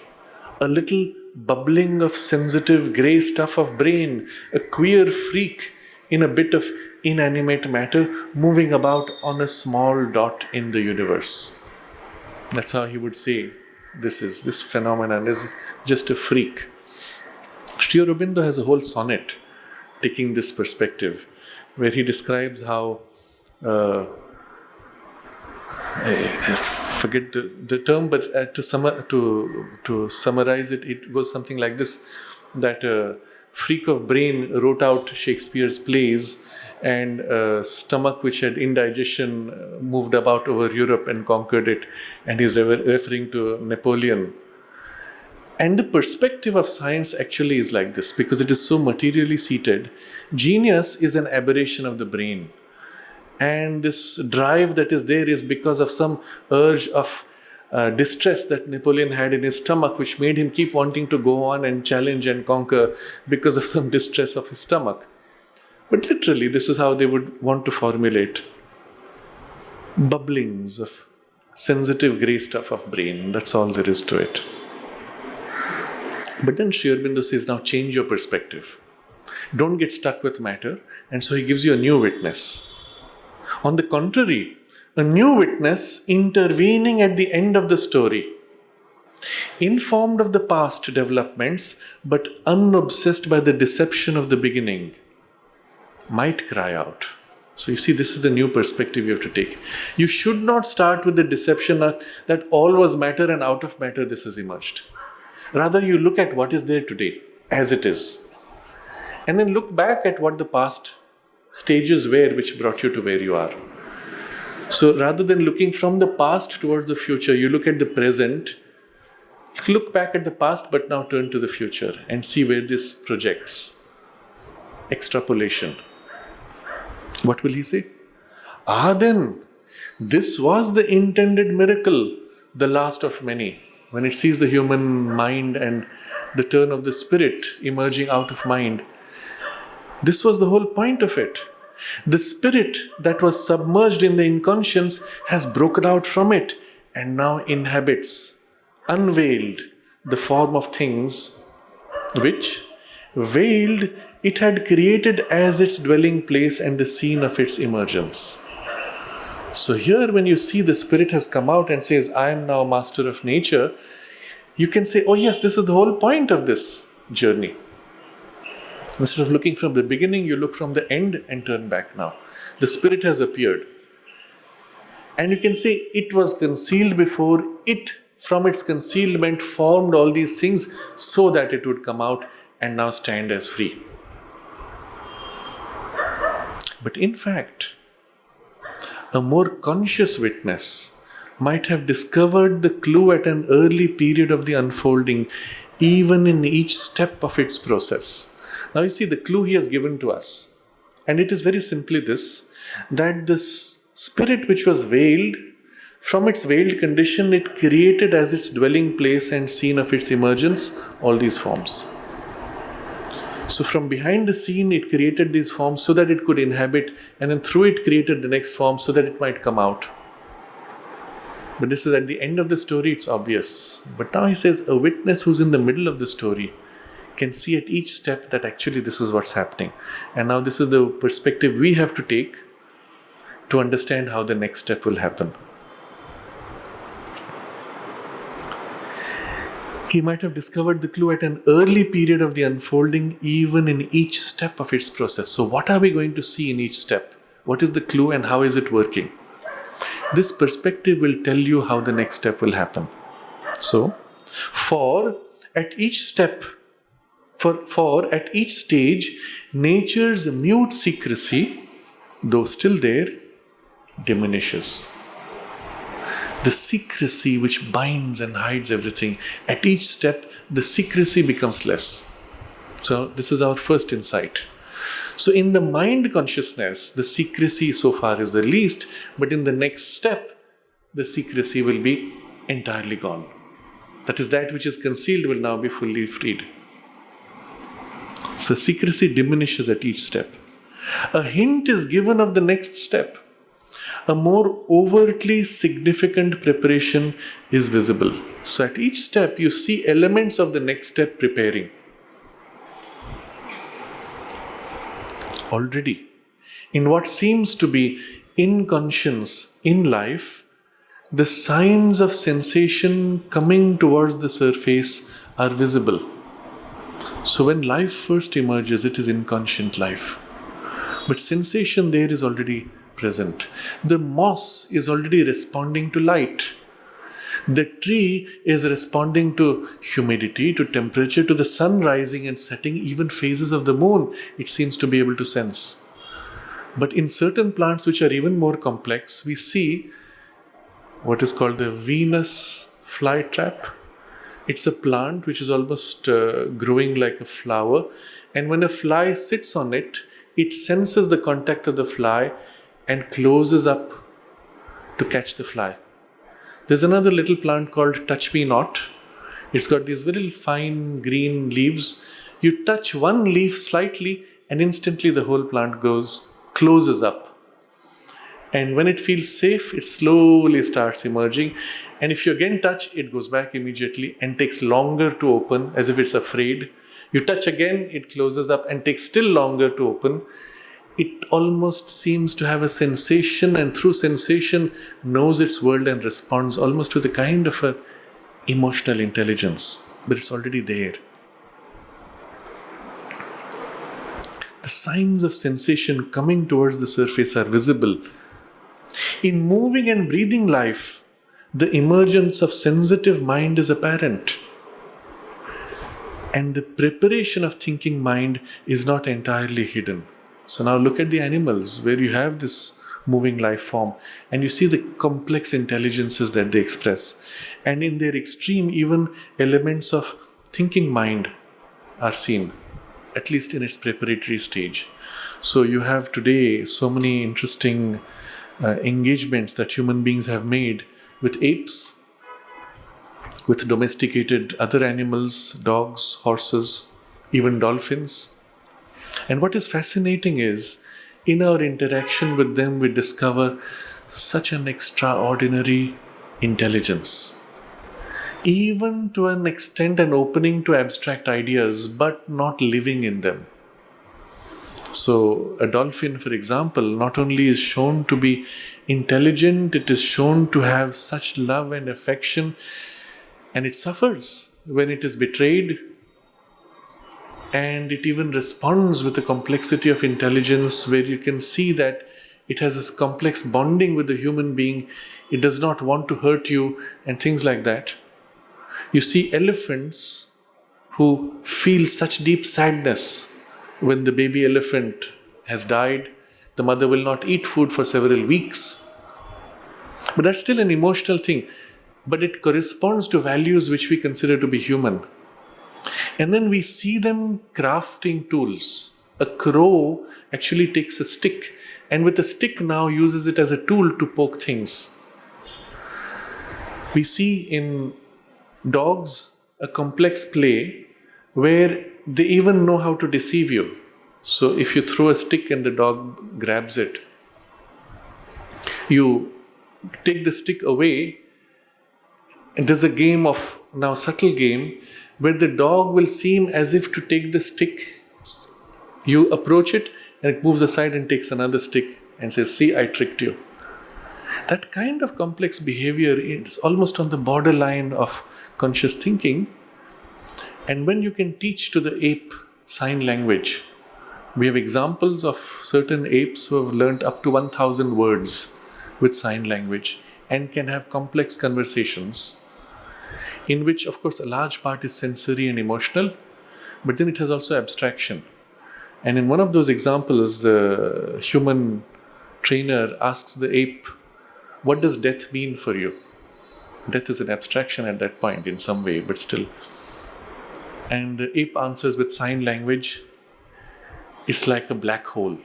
A little bubbling of sensitive grey stuff of brain, a queer freak in a bit of inanimate matter moving about on a small dot in the universe. That's how he would say this phenomenon is just a freak. Sri Aurobindo has a whole sonnet taking this perspective, where he describes how I forget the term, but to summarize it, it goes something like this: that a freak of brain wrote out Shakespeare's plays, and a stomach which had indigestion moved about over Europe and conquered it, and he's referring to Napoleon. And the perspective of science actually is like this, because it is so materially seated. Genius is an aberration of the brain. And this drive that is there is because of some urge of distress that Napoleon had in his stomach, which made him keep wanting to go on and challenge and conquer because of some distress of his stomach. But literally, this is how they would want to formulate bubblings of sensitive grey stuff of brain. That's all there is to it. But then Sri Aurobindo says, now change your perspective. Don't get stuck with matter. And so he gives you a new witness. On the contrary, a new witness intervening at the end of the story, informed of the past developments, but unobsessed by the deception of the beginning, might cry out. So you see, this is the new perspective you have to take. You should not start with the deception that all was matter and out of matter this has emerged. Rather, you look at what is there today, as it is. And then look back at what the past stages were which brought you to where you are. So rather than looking from the past towards the future, you look at the present, look back at the past, but now turn to the future and see where this projects. Extrapolation. What will he say? Then, this was the intended miracle, the last of many. When it sees the human mind and the turn of the spirit emerging out of mind, this was the whole point of it. The spirit that was submerged in the inconscience has broken out from it and now inhabits, unveiled, the form of things which, veiled, it had created as its dwelling place and the scene of its emergence. So here, when you see the spirit has come out and says, I am now master of nature, you can say, oh yes, this is the whole point of this journey. Instead of looking from the beginning, you look from the end and turn back now. The spirit has appeared. And you can say it was concealed before, it from its concealment formed all these things so that it would come out and now stand as free. But in fact, a more conscious witness might have discovered the clue at an early period of the unfolding, even in each step of its process. Now you see the clue he has given to us. And it is very simply this, that this spirit which was veiled, from its veiled condition, it created as its dwelling place and scene of its emergence all these forms. So from behind the scene, it created these forms so that it could inhabit, and then through it created the next form so that it might come out. But this is at the end of the story, it's obvious. But now he says a witness who's in the middle of the story can see at each step that actually this is what's happening. And now this is the perspective we have to take to understand how the next step will happen. He might have discovered the clue at an early period of the unfolding, even in each step of its process. So what are we going to see in each step? What is the clue and how is it working? This perspective will tell you how the next step will happen. So, for at each stage, nature's mute secrecy, though still there, diminishes. The secrecy which binds and hides everything, at each step, the secrecy becomes less. So this is our first insight. So in the mind consciousness, the secrecy so far is the least, but in the next step, the secrecy will be entirely gone. That is, that which is concealed will now be fully freed. So secrecy diminishes at each step. A hint is given of the next step. A more overtly significant preparation is visible. So at each step, you see elements of the next step preparing. Already, in what seems to be inconscience in life, the signs of sensation coming towards the surface are visible. So when life first emerges, it is inconscient life. But sensation there is already present. The moss is already responding to light. The tree is responding to humidity, to temperature, to the sun rising and setting, even phases of the moon, it seems to be able to sense. But in certain plants which are even more complex, we see what is called the Venus flytrap. It's a plant which is almost growing like a flower, and when a fly sits on it, it senses the contact of the fly and closes up to catch the fly. There's another little plant called Touch Me Not. It's got these very fine green leaves. You touch one leaf slightly and instantly the whole plant closes up. And when it feels safe, it slowly starts emerging. And if you again touch, it goes back immediately and takes longer to open, as if it's afraid. You touch again, it closes up and takes still longer to open. It almost seems to have a sensation, and through sensation knows its world and responds almost with a kind of a emotional intelligence. But it's already there. The signs of sensation coming towards the surface are visible. In moving and breathing life, the emergence of sensitive mind is apparent. And the preparation of thinking mind is not entirely hidden. So now look at the animals where you have this moving life form and you see the complex intelligences that they express. And in their extreme, even elements of thinking mind are seen, at least in its preparatory stage. So you have today so many interesting engagements that human beings have made with apes, with domesticated other animals, dogs, horses, even dolphins. And what is fascinating is, in our interaction with them, we discover such an extraordinary intelligence. Even to an extent, an opening to abstract ideas, but not living in them. So, a dolphin, for example, not only is shown to be intelligent, it is shown to have such love and affection, and it suffers when it is betrayed. And it even responds with a complexity of intelligence where you can see that it has this complex bonding with the human being. It does not want to hurt you and things like that. You see elephants who feel such deep sadness when the baby elephant has died. The mother will not eat food for several weeks. But that's still an emotional thing. But it corresponds to values which we consider to be human. And then we see them crafting tools. A crow actually takes a stick and with a stick now uses it as a tool to poke things. We see in dogs a complex play where they even know how to deceive you. So if you throw a stick and the dog grabs it, you take the stick away, and there's a game of, now subtle game, where the dog will seem as if to take the stick. You approach it and it moves aside and takes another stick and says, "See, I tricked you." That kind of complex behavior is almost on the borderline of conscious thinking. And when you can teach to the ape sign language, we have examples of certain apes who have learnt up to 1,000 words with sign language and can have complex conversations, in which, of course, a large part is sensory and emotional, but then it has also abstraction. And in one of those examples, the human trainer asks the ape, "What does death mean for you?" Death is an abstraction at that point in some way, but still. And the ape answers with sign language, It's like a black hole.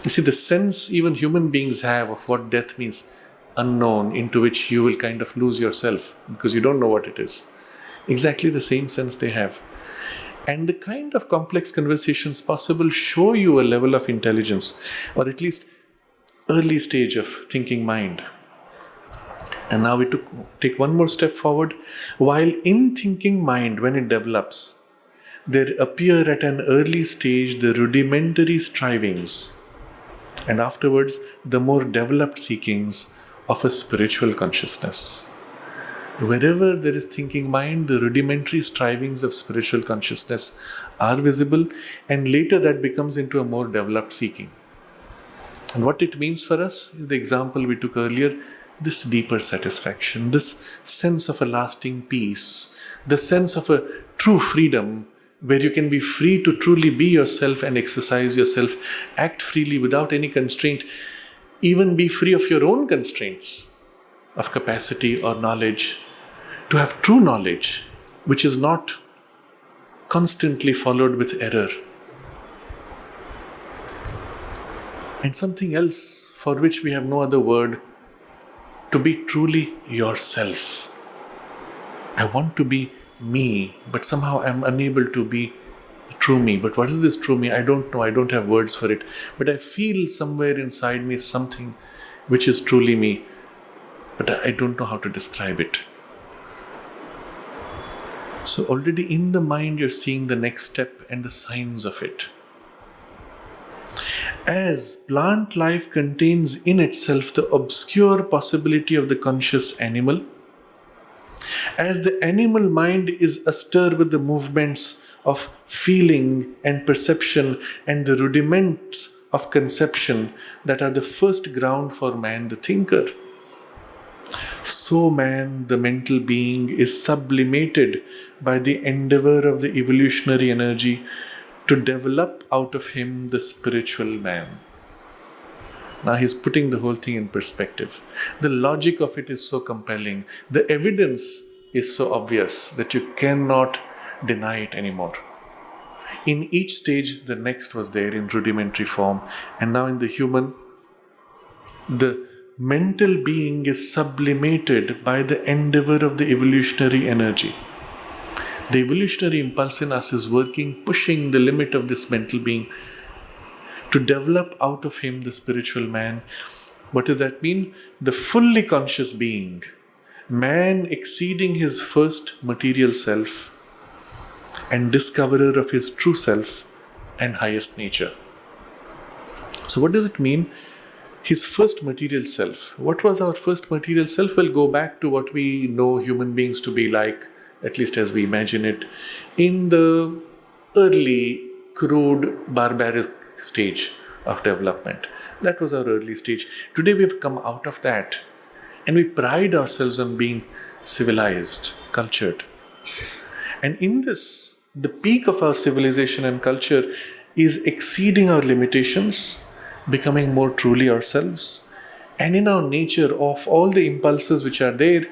You see, the sense even human beings have of what death means, unknown, into which you will kind of lose yourself because you don't know what it is. Exactly the same sense they have. And the kind of complex conversations possible show you a level of intelligence, or at least early stage of thinking mind. And now we take one more step forward. While in thinking mind, when it develops, there appear at an early stage the rudimentary strivings, and afterwards the more developed seekings of a spiritual consciousness. Wherever there is thinking mind, the rudimentary strivings of spiritual consciousness are visible, and later that becomes into a more developed seeking. And what it means for us is the example we took earlier, this deeper satisfaction, this sense of a lasting peace, the sense of a true freedom where you can be free to truly be yourself and exercise yourself, act freely without any constraint, even be free of your own constraints of capacity or knowledge, to have true knowledge which is not constantly followed with error. And something else for which we have no other word, to be truly yourself. I want to be me, but somehow I'm unable to be the true me. But what is this true me? I don't know. I don't have words for it. But I feel somewhere inside me something which is truly me. But I don't know how to describe it. So already in the mind, you're seeing the next step and the signs of it. As plant life contains in itself the obscure possibility of the conscious animal, as the animal mind is astir with the movements of feeling and perception and the rudiments of conception that are the first ground for man the thinker, so man, the mental being, is sublimated by the endeavor of the evolutionary energy to develop out of him the spiritual man. Now he's putting the whole thing in perspective. The logic of it is so compelling. The evidence is so obvious that you cannot deny it anymore. In each stage, the next was there in rudimentary form. And now in the human, the mental being is sublimated by the endeavor of the evolutionary energy. The evolutionary impulse in us is working, pushing the limit of this mental being to develop out of him the spiritual man. What does that mean? The fully conscious being, man exceeding his first material self and discoverer of his true self and highest nature. So what does it mean? His first material self. What was our first material self? We'll go back to what we know human beings to be like, at least as we imagine it, in the early, crude, barbaric stage of development. That was our early stage. Today we have come out of that and we pride ourselves on being civilized, cultured. And in this, the peak of our civilization and culture is exceeding our limitations, becoming more truly ourselves, and in our nature of all the impulses which are there,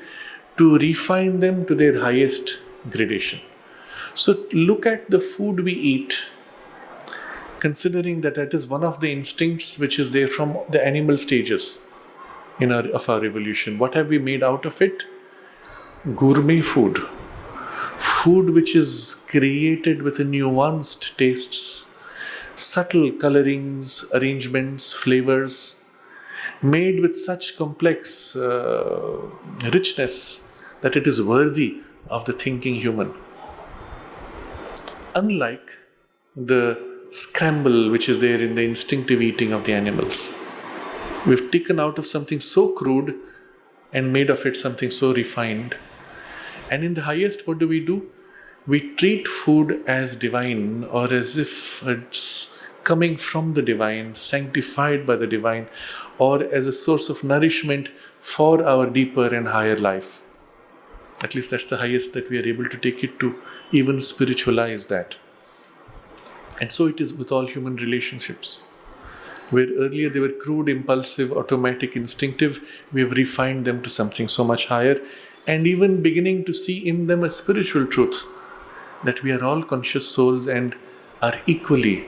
to refine them to their highest gradation. So look at the food we eat, considering that that is one of the instincts which is there from the animal stages of our evolution. What have we made out of it? Gourmet food. Food which is created with nuanced tastes, subtle colorings, arrangements, flavors, made with such complex richness that it is worthy of the thinking human. Unlike the scramble which is there in the instinctive eating of the animals. We've taken out of something so crude and made of it something so refined. And in the highest, what do? We treat food as divine, or as if it's coming from the divine, sanctified by the divine, or as a source of nourishment for our deeper and higher life. At least that's the highest that we are able to take it to, even spiritualize that. And so it is with all human relationships. Where earlier they were crude, impulsive, automatic, instinctive, we have refined them to something so much higher, and even beginning to see in them a spiritual truth, that we are all conscious souls and are equally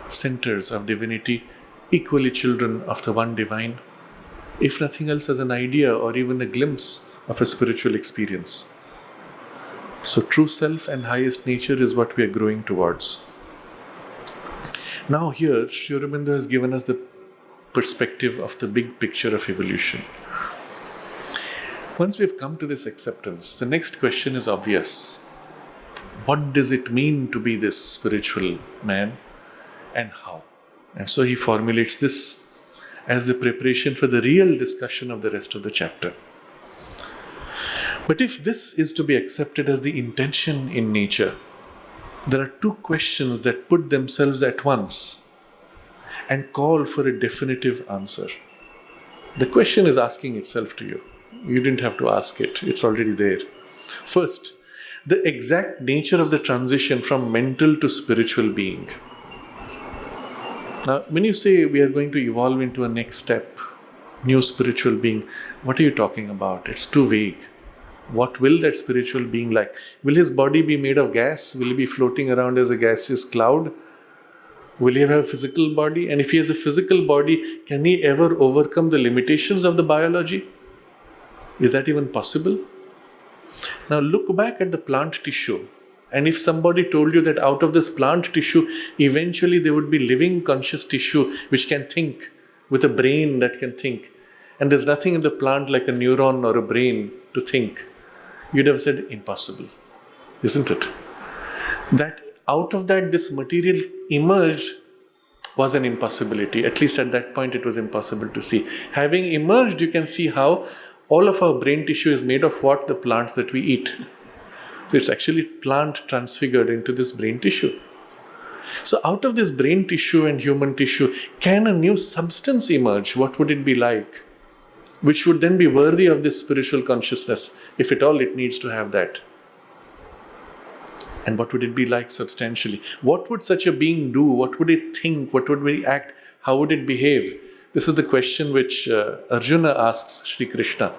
centers of divinity, equally children of the one divine, if nothing else as an idea or even a glimpse of a spiritual experience. So true self and highest nature is what we are growing towards. Now here, Sri Aurobindo has given us the perspective of the big picture of evolution. Once we've come to this acceptance, the next question is obvious. What does it mean to be this spiritual man, and how? And so he formulates this as the preparation for the real discussion of the rest of the chapter. But if this is to be accepted as the intention in nature, there are two questions that put themselves at once and call for a definitive answer. The question is asking itself to you. You didn't have to ask it. It's already there. First, the exact nature of the transition from mental to spiritual being. Now, when you say we are going to evolve into a next step, new spiritual being, what are you talking about? It's too vague. What will that spiritual being like? Will his body be made of gas? Will he be floating around as a gaseous cloud? Will he have a physical body? And if he has a physical body, can he ever overcome the limitations of the biology? Is that even possible? Now look back at the plant tissue. And if somebody told you that out of this plant tissue, eventually there would be living conscious tissue which can think, with a brain that can think. And there's nothing in the plant like a neuron or a brain to think. You'd have said, impossible, isn't it? That out of that this material emerged was an impossibility. At least at that point it was impossible to see. Having emerged, you can see how all of our brain tissue is made of what? The plants that we eat. So it's actually plant transfigured into this brain tissue. So out of this brain tissue and human tissue, can a new substance emerge? What would it be like? Which would then be worthy of this spiritual consciousness, if at all it needs to have that. And what would it be like substantially? What would such a being do? What would it think? What would it act? How would it behave? This is the question which Arjuna asks Sri Krishna.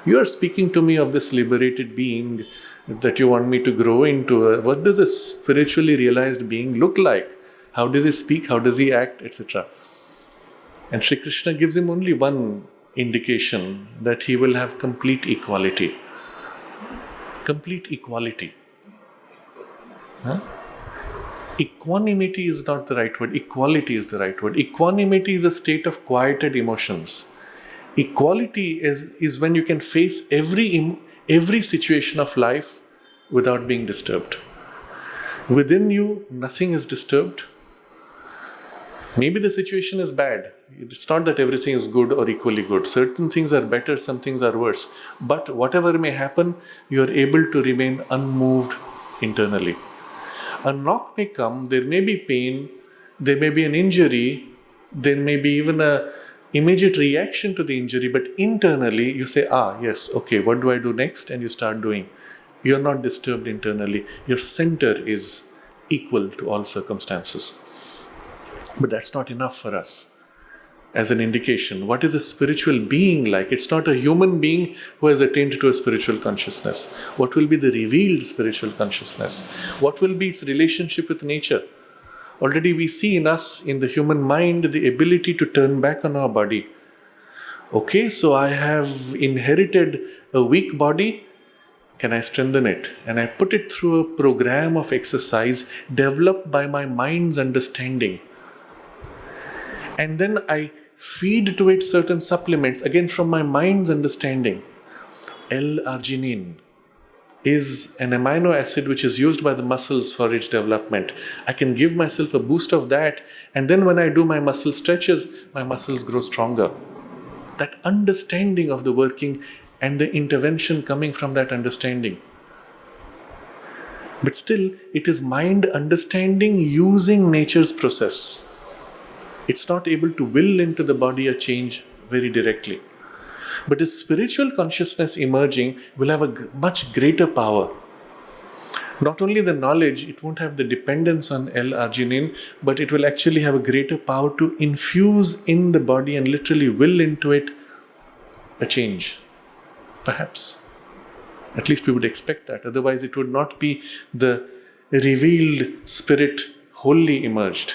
You are speaking to me of this liberated being that you want me to grow into. What does a spiritually realized being look like? How does he speak? How does he act? Etc. And Sri Krishna gives him only one indication, that he will have complete equality. Complete equality. Equanimity is not the right word. Equality is the right word. Equanimity is a state of quieted emotions. Equality is when you can face every situation of life without being disturbed. Within you, nothing is disturbed. Maybe the situation is bad. It's not that everything is good or equally good. Certain things are better, some things are worse. But whatever may happen, you are able to remain unmoved internally. A knock may come, there may be pain, there may be an injury, there may be even an immediate reaction to the injury, but internally you say, yes, okay, what do I do next? And you start doing. You are not disturbed internally. Your center is equal to all circumstances. But that's not enough for us as an indication. What is a spiritual being like? It's not a human being who has attained to a spiritual consciousness. What will be the revealed spiritual consciousness? What will be its relationship with nature? Already we see in us, in the human mind, the ability to turn back on our body. Okay, so I have inherited a weak body. Can I strengthen it? And I put it through a program of exercise developed by my mind's understanding. And then I feed to it certain supplements, again from my mind's understanding. L-arginine is an amino acid which is used by the muscles for its development. I can give myself a boost of that, and then when I do my muscle stretches, my muscles grow stronger. That understanding of the working and the intervention coming from that understanding. But still, it is mind understanding using nature's process. It's not able to will into the body a change very directly. But a spiritual consciousness emerging will have a much greater power. Not only the knowledge, it won't have the dependence on L-arginine, but it will actually have a greater power to infuse in the body and literally will into it a change. Perhaps. At least we would expect that. Otherwise, it would not be the revealed spirit wholly emerged.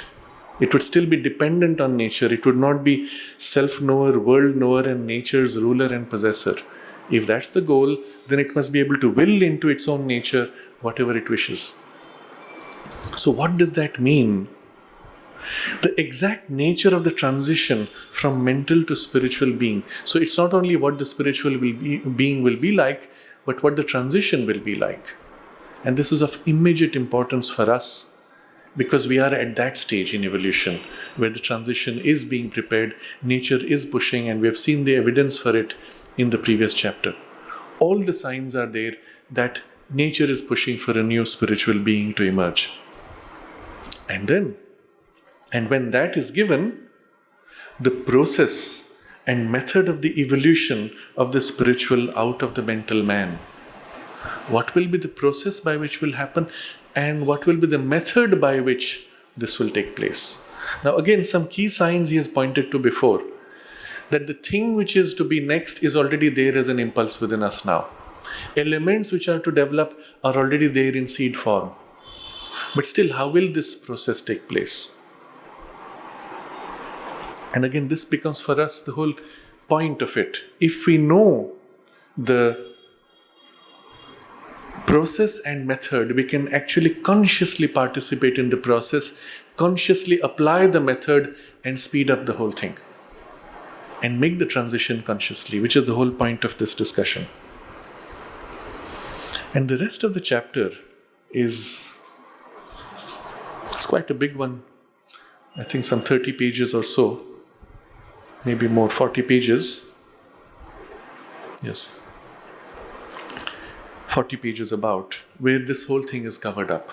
It would still be dependent on nature. It would not be self-knower, world-knower, and nature's ruler and possessor. If that's the goal, then it must be able to will into its own nature whatever it wishes. So what does that mean? The exact nature of the transition from mental to spiritual being. So it's not only what the spiritual being will be like, but what the transition will be like. And this is of immediate importance for us, because we are at that stage in evolution where the transition is being prepared, nature is pushing, and we have seen the evidence for it in the previous chapter. All the signs are there that nature is pushing for a new spiritual being to emerge. And when that is given, the process and method of the evolution of the spiritual out of the mental man. What will be the process by which will happen, and what will be the method by which this will take place? Now again, some key signs he has pointed to before, that the thing which is to be next is already there as an impulse within us now. Elements which are to develop are already there in seed form. But still, how will this process take place? And again, this becomes for us the whole point of it. If we know the process and method, we can actually consciously participate in the process, consciously apply the method, and speed up the whole thing. And make the transition consciously, which is the whole point of this discussion. And the rest of the chapter it's quite a big one. I think some 30 pages or so. Maybe more, 40 pages. Yes. 40 pages about, where this whole thing is covered up.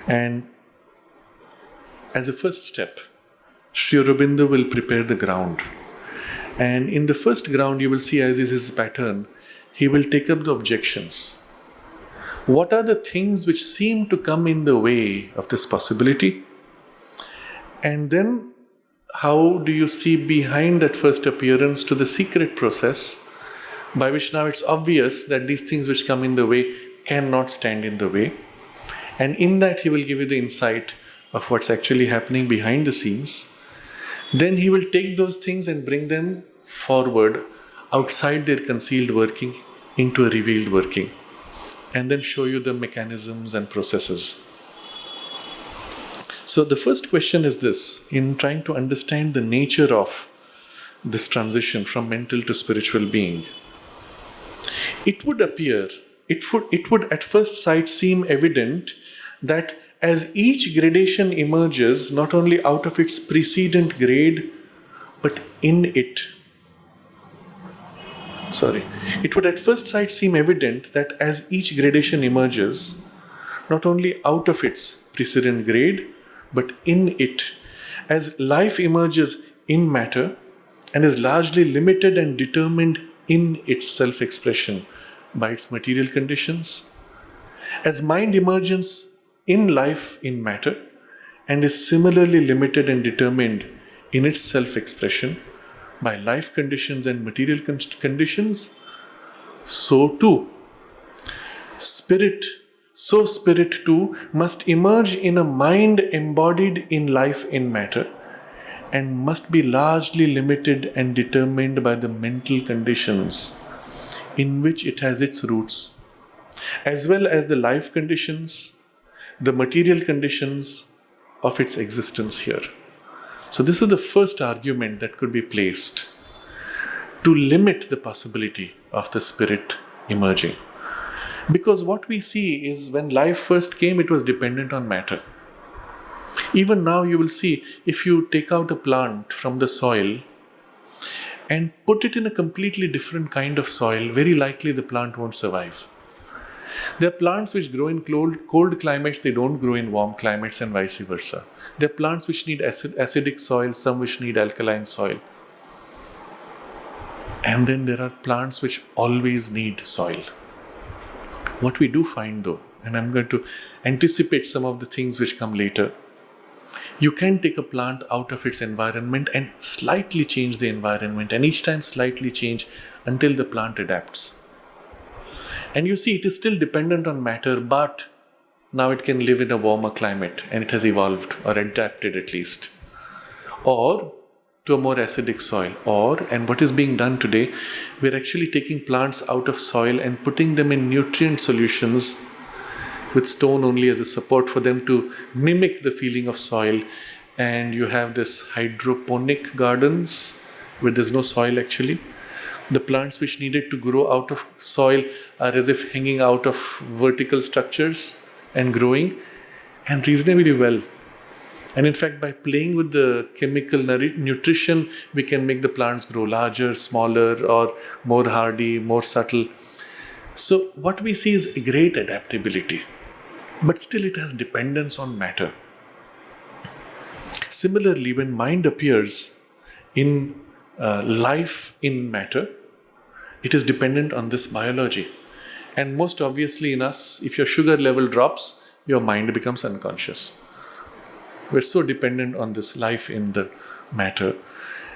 And as a first step, Sri Aurobindo will prepare the ground. And in the first ground, you will see, as is his pattern, he will take up the objections. What are the things which seem to come in the way of this possibility? And then, how do you see behind that first appearance to the secret process, by which now it's obvious that these things which come in the way cannot stand in the way. And in that he will give you the insight of what's actually happening behind the scenes. Then he will take those things and bring them forward outside their concealed working into a revealed working. And then show you the mechanisms and processes. So the first question is this, in trying to understand the nature of this transition from mental to spiritual being. It would appear, it would at first sight seem evident that as each gradation emerges, not only out of its precedent grade, but in it. It would at first sight seem evident that as each gradation emerges, not only out of its precedent grade, but in it, as life emerges in matter and is largely limited and determined in its self-expression by its material conditions, as mind emerges in life in matter and is similarly limited and determined in its self-expression by life conditions and material conditions, so too spirit too must emerge in a mind embodied in life in matter and must be largely limited and determined by the mental conditions in which it has its roots, as well as the life conditions, the material conditions of its existence here. So this is the first argument that could be placed to limit the possibility of the spirit emerging. Because what we see is when life first came, it was dependent on matter. Even now you will see, if you take out a plant from the soil and put it in a completely different kind of soil, very likely the plant won't survive. There are plants which grow in cold climates, they don't grow in warm climates, and vice versa. There are plants which need acidic soil, some which need alkaline soil. And then there are plants which always need soil. What we do find though, and I'm going to anticipate some of the things which come later, you can take a plant out of its environment and slightly change the environment, and each time slightly change until the plant adapts. And you see, it is still dependent on matter, but Now it can live in a warmer climate and it has evolved or adapted at least. Or to a more acidic soil. And what is being done today, we're actually taking plants out of soil and putting them in nutrient solutions with stone only as a support for them to mimic the feeling of soil. And you have this hydroponic gardens where there's no soil actually. The plants which needed to grow out of soil are as if hanging out of vertical structures and growing, and reasonably well. And in fact, by playing with the chemical nutrition, we can make the plants grow larger, smaller, or more hardy, more subtle. So what we see is a great adaptability, but still it has dependence on matter. Similarly, when mind appears in life in matter, it is dependent on this biology. And most obviously in us, if your sugar level drops, your mind becomes unconscious. We're so dependent on this life in the matter.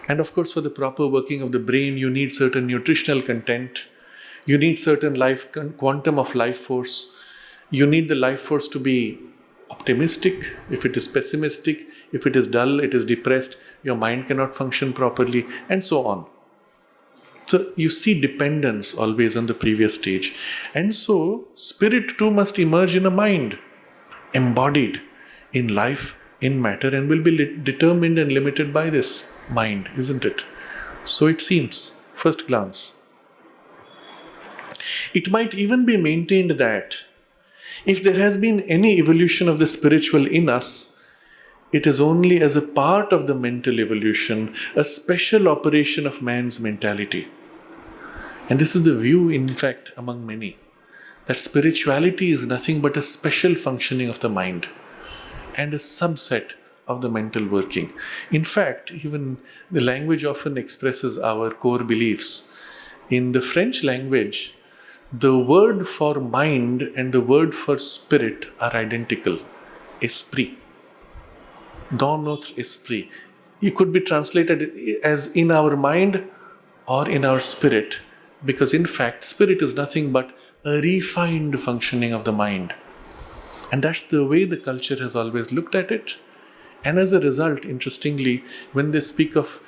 And of course, for the proper working of the brain, you need certain nutritional content. You need certain quantum of life force. You need the life force to be optimistic. If it is pessimistic, if it is dull, it is depressed, your mind cannot function properly, and so on. So you see dependence always on the previous stage. And so spirit too must emerge in a mind, embodied in life, in matter, and will be determined and limited by this mind, isn't it? So it seems, first glance. It might even be maintained that if there has been any evolution of the spiritual in us, it is only as a part of the mental evolution, a special operation of man's mentality. And this is the view, in fact, among many, that spirituality is nothing but a special functioning of the mind and a subset of the mental working. In fact, even the language often expresses our core beliefs. In the French language, the word for mind and the word for spirit are identical. Esprit. Dans notre esprit. It could be translated as in our mind or in our spirit, because in fact, spirit is nothing but a refined functioning of the mind. And that's the way the culture has always looked at it. And as a result, interestingly, when they speak of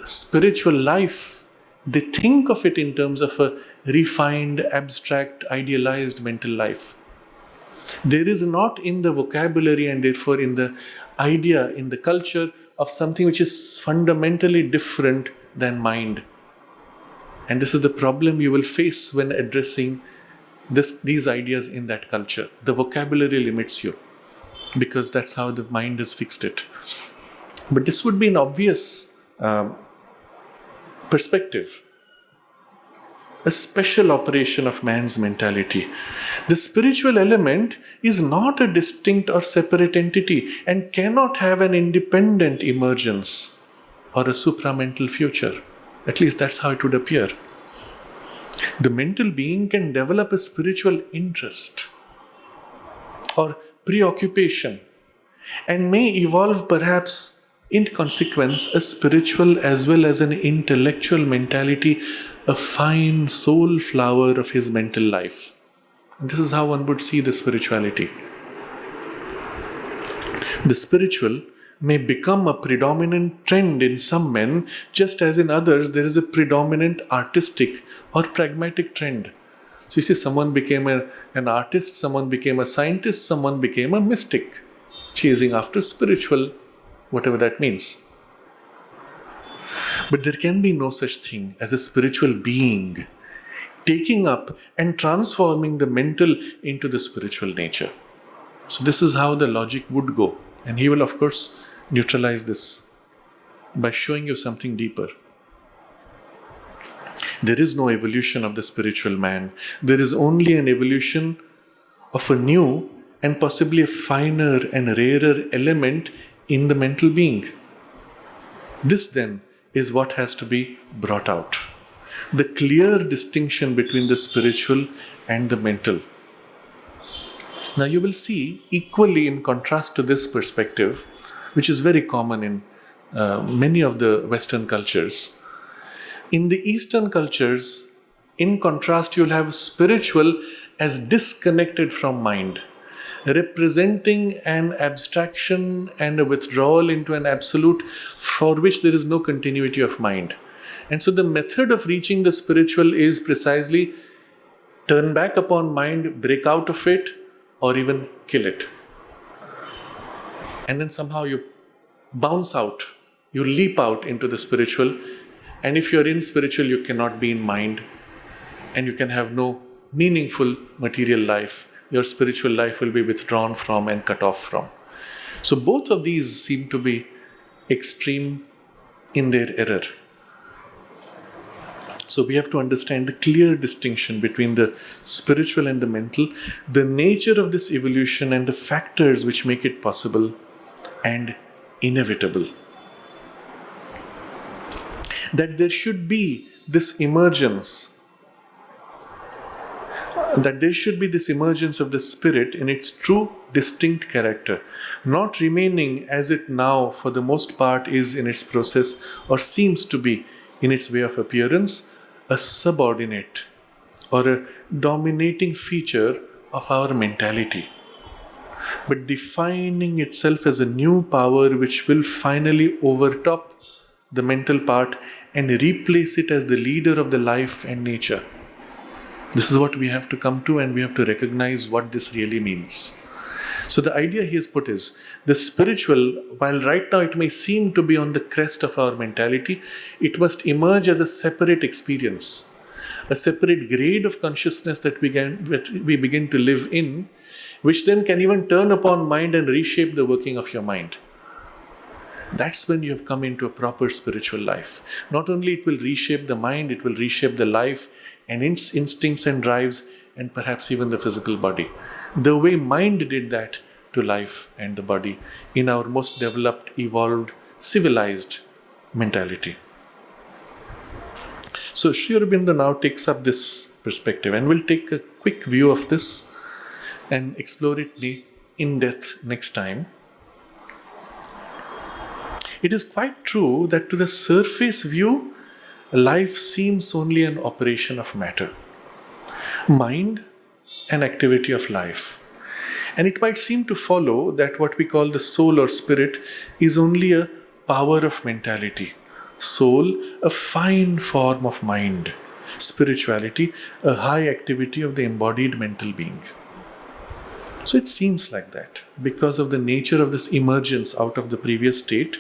spiritual life, they think of it in terms of a refined, abstract, idealized mental life. There is not in the vocabulary and therefore in the idea, in the culture, of something which is fundamentally different than mind. And this is the problem you will face when addressing these ideas in that culture. The vocabulary limits you, because that's how the mind has fixed it. But this would be an obvious perspective, a special operation of man's mentality. The spiritual element is not a distinct or separate entity and cannot have an independent emergence or a supramental future. At least that's how it would appear. The mental being can develop a spiritual interest or preoccupation and may evolve perhaps in consequence a spiritual as well as an intellectual mentality, a fine soul flower of his mental life. And this is how one would see the spirituality. The spiritual may become a predominant trend in some men, just as in others there is a predominant artistic or pragmatic trend. So you see, someone became an artist, someone became a scientist, someone became a mystic, chasing after spiritual, whatever that means. But there can be no such thing as a spiritual being taking up and transforming the mental into the spiritual nature. So this is how the logic would go. And he will, of course, neutralize this by showing you something deeper. There is no evolution of the spiritual man. There is only an evolution of a new and possibly a finer and rarer element in the mental being. This then is what has to be brought out. The clear distinction between the spiritual and the mental. Now you will see, equally in contrast to this perspective, which is very common in many of the Western cultures. In the Eastern cultures, in contrast, you'll have spiritual as disconnected from mind. representing an abstraction and a withdrawal into an absolute for which there is no continuity of mind. And so the method of reaching the spiritual is precisely turn back upon mind, break out of it, or even kill it. And then somehow you bounce out, you leap out into the spiritual. And if you're in spiritual, you cannot be in mind, and you can have no meaningful material life. Your spiritual life will be withdrawn from and cut off from. So both of these seem to be extreme in their error. So we have to understand the clear distinction between the spiritual and the mental, the nature of this evolution and the factors which make it possible and inevitable. That there should be this emergence, of the spirit in its true distinct character, not remaining as it now for the most part is in its process or seems to be in its way of appearance, a subordinate or a dominating feature of our mentality, but defining itself as a new power which will finally overtop the mental part and replace it as the leader of the life and nature. This is what we have to come to, and we have to recognize what this really means. So the idea he has put is, the spiritual, while right now it may seem to be on the crest of our mentality, it must emerge as a separate experience, a separate grade of consciousness that we begin to live in, which then can even turn upon mind and reshape the working of your mind. That's when you have come into a proper spiritual life. Not only it will reshape the mind, it will reshape the life and its instincts and drives, and perhaps even the physical body. The way mind did that to life and the body in our most developed, evolved, civilized mentality. So Sri Aurobindo now takes up this perspective, and we'll take a quick view of this and explore it in depth next time. It is quite true that to the surface view, life seems only an operation of matter, mind, an activity of life. And it might seem to follow that what we call the soul or spirit is only a power of mentality. Soul, a fine form of mind. Spirituality, a high activity of the embodied mental being. So it seems like that because of the nature of this emergence out of the previous state,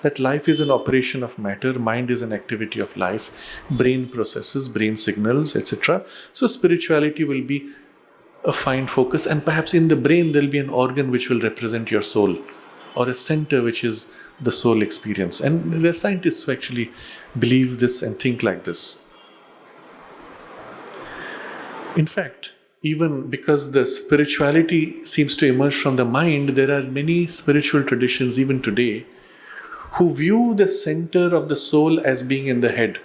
that life is an operation of matter, mind is an activity of life, brain processes, brain signals, etc. So spirituality will be a fine focus, and perhaps in the brain there will be an organ which will represent your soul, or a center which is the soul experience. And there are scientists who actually believe this and think like this. In fact, even because the spirituality seems to emerge from the mind, there are many spiritual traditions even today who view the center of the soul as being in the head.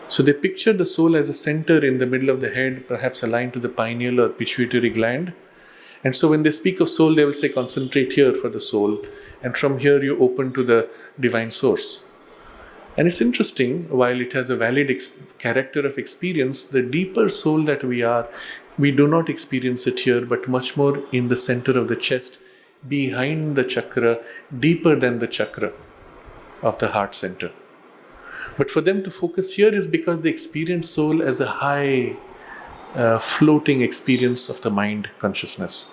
So they picture the soul as a center in the middle of the head, perhaps aligned to the pineal or pituitary gland. And so when they speak of soul, they will say, concentrate here for the soul. And from here you open to the divine source. And it's interesting, while it has a valid character of experience, the deeper soul that we are, we do not experience it here, but much more in the center of the chest, behind the chakra, deeper than the chakra of the heart center. But for them to focus here is because they experience soul as a high, floating experience of the mind consciousness.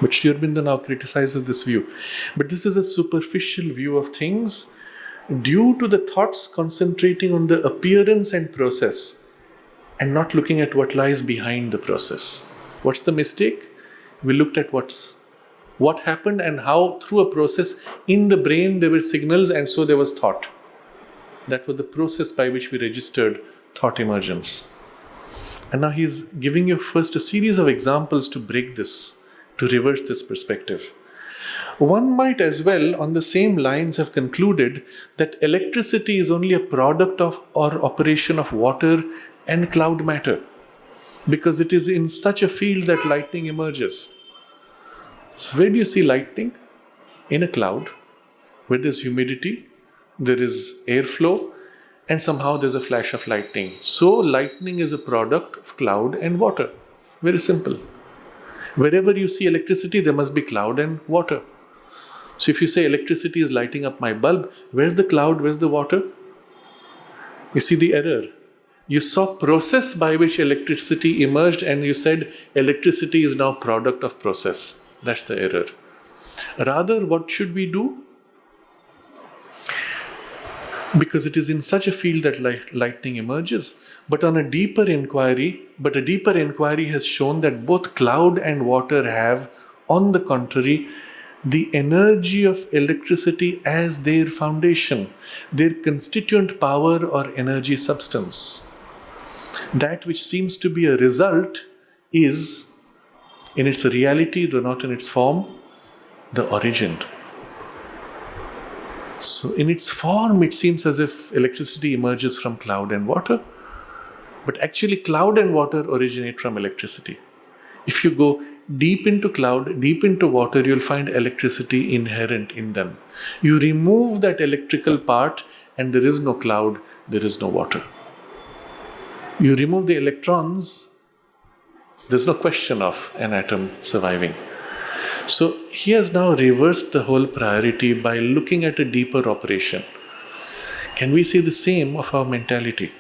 But Sri Aurobindo now criticizes this view. But this is a superficial view of things due to the thoughts concentrating on the appearance and process and not looking at what lies behind the process. What's the mistake? We looked at what happened and how through a process in the brain there were signals, and so there was thought. That was the process by which we registered thought emergence. And now he's giving you first a series of examples to break this, to reverse this perspective. One might as well, on the same lines, have concluded that electricity is only a product of or operation of water and cloud matter, because it is in such a field that lightning emerges. So where do you see lightning? In a cloud, where there's humidity, there is airflow, and somehow there's a flash of lightning. So lightning is a product of cloud and water. Very simple. Wherever you see electricity, there must be cloud and water. So if you say electricity is lighting up my bulb, where's the cloud, where's the water? You see the error. You saw process by which electricity emerged and you said electricity is now product of process. That's the error. Rather, what should we do? Because it is in such a field that lightning emerges. But a deeper inquiry has shown that both cloud and water have, on the contrary, the energy of electricity as their foundation, their constituent power or energy substance. That which seems to be a result is, in its reality, though not in its form, the origin. So in its form, it seems as if electricity emerges from cloud and water, but actually cloud and water originate from electricity. If you go deep into cloud, deep into water, you'll find electricity inherent in them. You remove that electrical part and there is no cloud, there is no water. You remove the electrons, there's no question of an atom surviving. So he has now reversed the whole priority by looking at a deeper operation. Can we say the same of our mentality?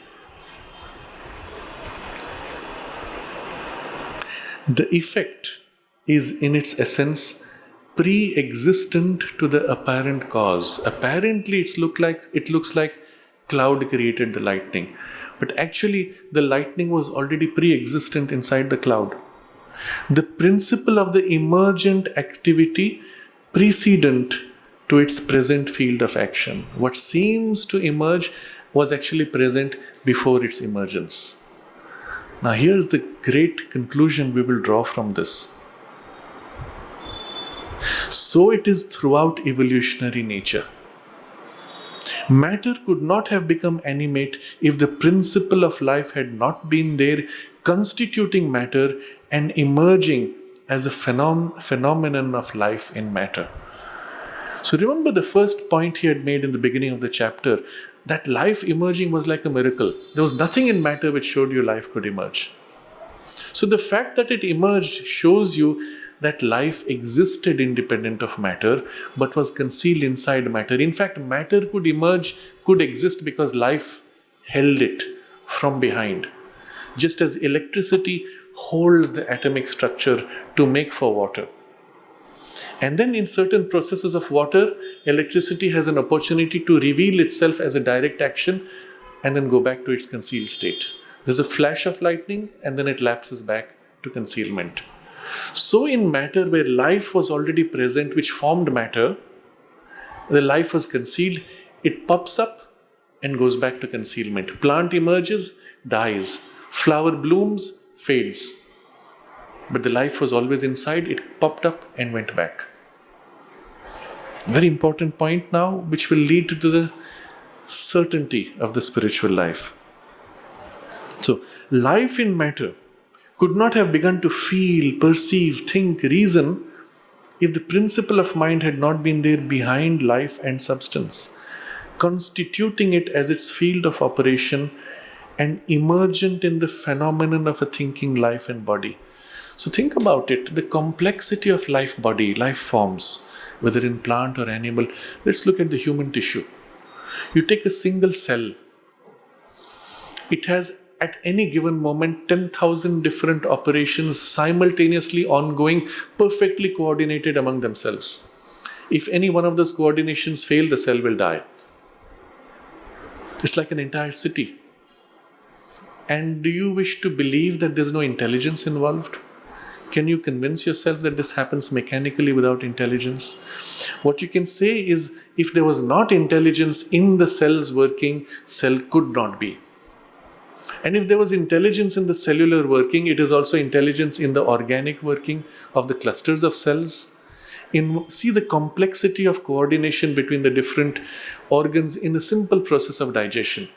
The effect is in its essence pre-existent to the apparent cause. Apparently it looks like cloud created the lightning. But actually the lightning was already pre-existent inside the cloud. The principle of the emergent activity precedent to its present field of action. What seems to emerge was actually present before its emergence. Now here's the great conclusion we will draw from this. So it is throughout evolutionary nature. Matter could not have become animate if the principle of life had not been there, constituting matter and emerging as a phenomenon of life in matter. So remember the first point he had made in the beginning of the chapter, that life emerging was like a miracle. There was nothing in matter which showed you life could emerge. So the fact that it emerged shows you that life existed independent of matter, but was concealed inside matter. In fact, matter could exist because life held it from behind. Just as electricity holds the atomic structure to make for water. And then in certain processes of water, electricity has an opportunity to reveal itself as a direct action and then go back to its concealed state. There's a flash of lightning and then it lapses back to concealment. So in matter where life was already present, which formed matter, the life was concealed, it pops up and goes back to concealment. Plant emerges, dies. Flower blooms, fades. But the life was always inside, it popped up and went back. Very important point now, which will lead to the certainty of the spiritual life. So, life in matter could not have begun to feel, perceive, think, reason if the principle of mind had not been there behind life and substance, constituting it as its field of operation and emergent in the phenomenon of a thinking life and body. So think about it, the complexity of life body, life forms, whether in plant or animal. Let's look at the human tissue. You take a single cell. It has at any given moment 10,000 different operations simultaneously ongoing, perfectly coordinated among themselves. If any one of those coordinations fail, the cell will die. It's like an entire city. And do you wish to believe that there's no intelligence involved? Can you convince yourself that this happens mechanically without intelligence? What you can say is, if there was not intelligence in the cells working, cell could not be. And if there was intelligence in the cellular working, it is also intelligence in the organic working of the clusters of cells. See the complexity of coordination between the different organs in a simple process of digestion.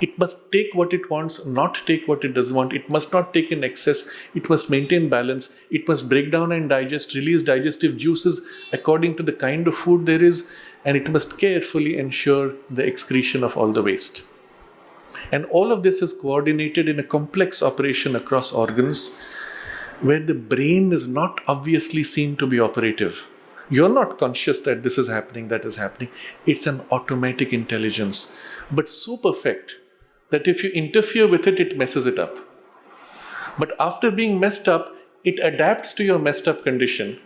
It must take what it wants, not take what it doesn't want. It must not take in excess. It must maintain balance. It must break down and digest, release digestive juices according to the kind of food there is, and it must carefully ensure the excretion of all the waste. And all of this is coordinated in a complex operation across organs. where the brain is not obviously seen to be operative. You're not conscious that this is happening, that is happening. It's an automatic intelligence, but so perfect that if you interfere with it, it messes it up. But after being messed up, it adapts to your messed up condition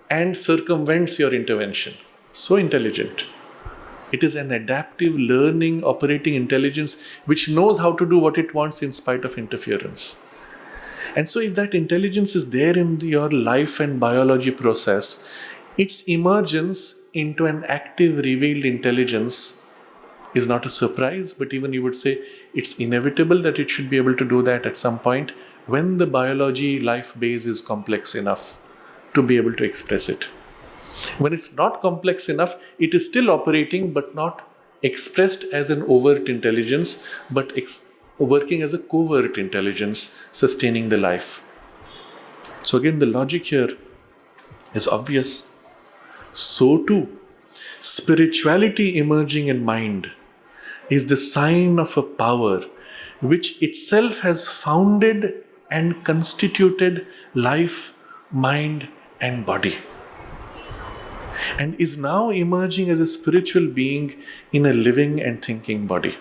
and circumvents your intervention. So intelligent. It is an adaptive, learning, operating intelligence which knows how to do what it wants in spite of interference. And so if that intelligence is there in your life and biology process, its emergence into an active, revealed intelligence is not a surprise, but even you would say it's inevitable that it should be able to do that at some point when the biology life base is complex enough to be able to express it. When it's not complex enough, it is still operating but not expressed as an overt intelligence, but working as a covert intelligence sustaining the life. So again, the logic here is obvious. So too, spirituality emerging in mind is the sign of a power which itself has founded and constituted life, mind, and body, and is now emerging as a spiritual being in a living and thinking body.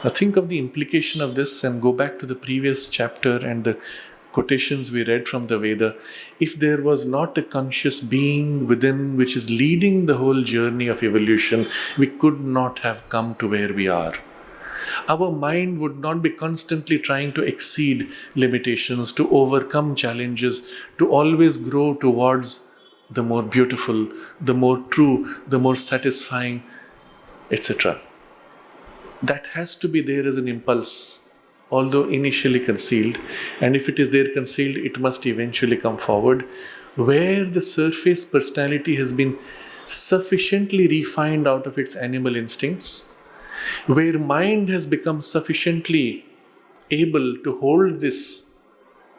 Now think of the implication of this and go back to the previous chapter and the quotations we read from the Veda. If there was not a conscious being within which is leading the whole journey of evolution, we could not have come to where we are. Our mind would not be constantly trying to exceed limitations, to overcome challenges, to always grow towards the more beautiful, the more true, the more satisfying, etc. That has to be there as an impulse, although initially concealed. And if it is there concealed, it must eventually come forward, where the surface personality has been sufficiently refined out of its animal instincts, where mind has become sufficiently able to hold this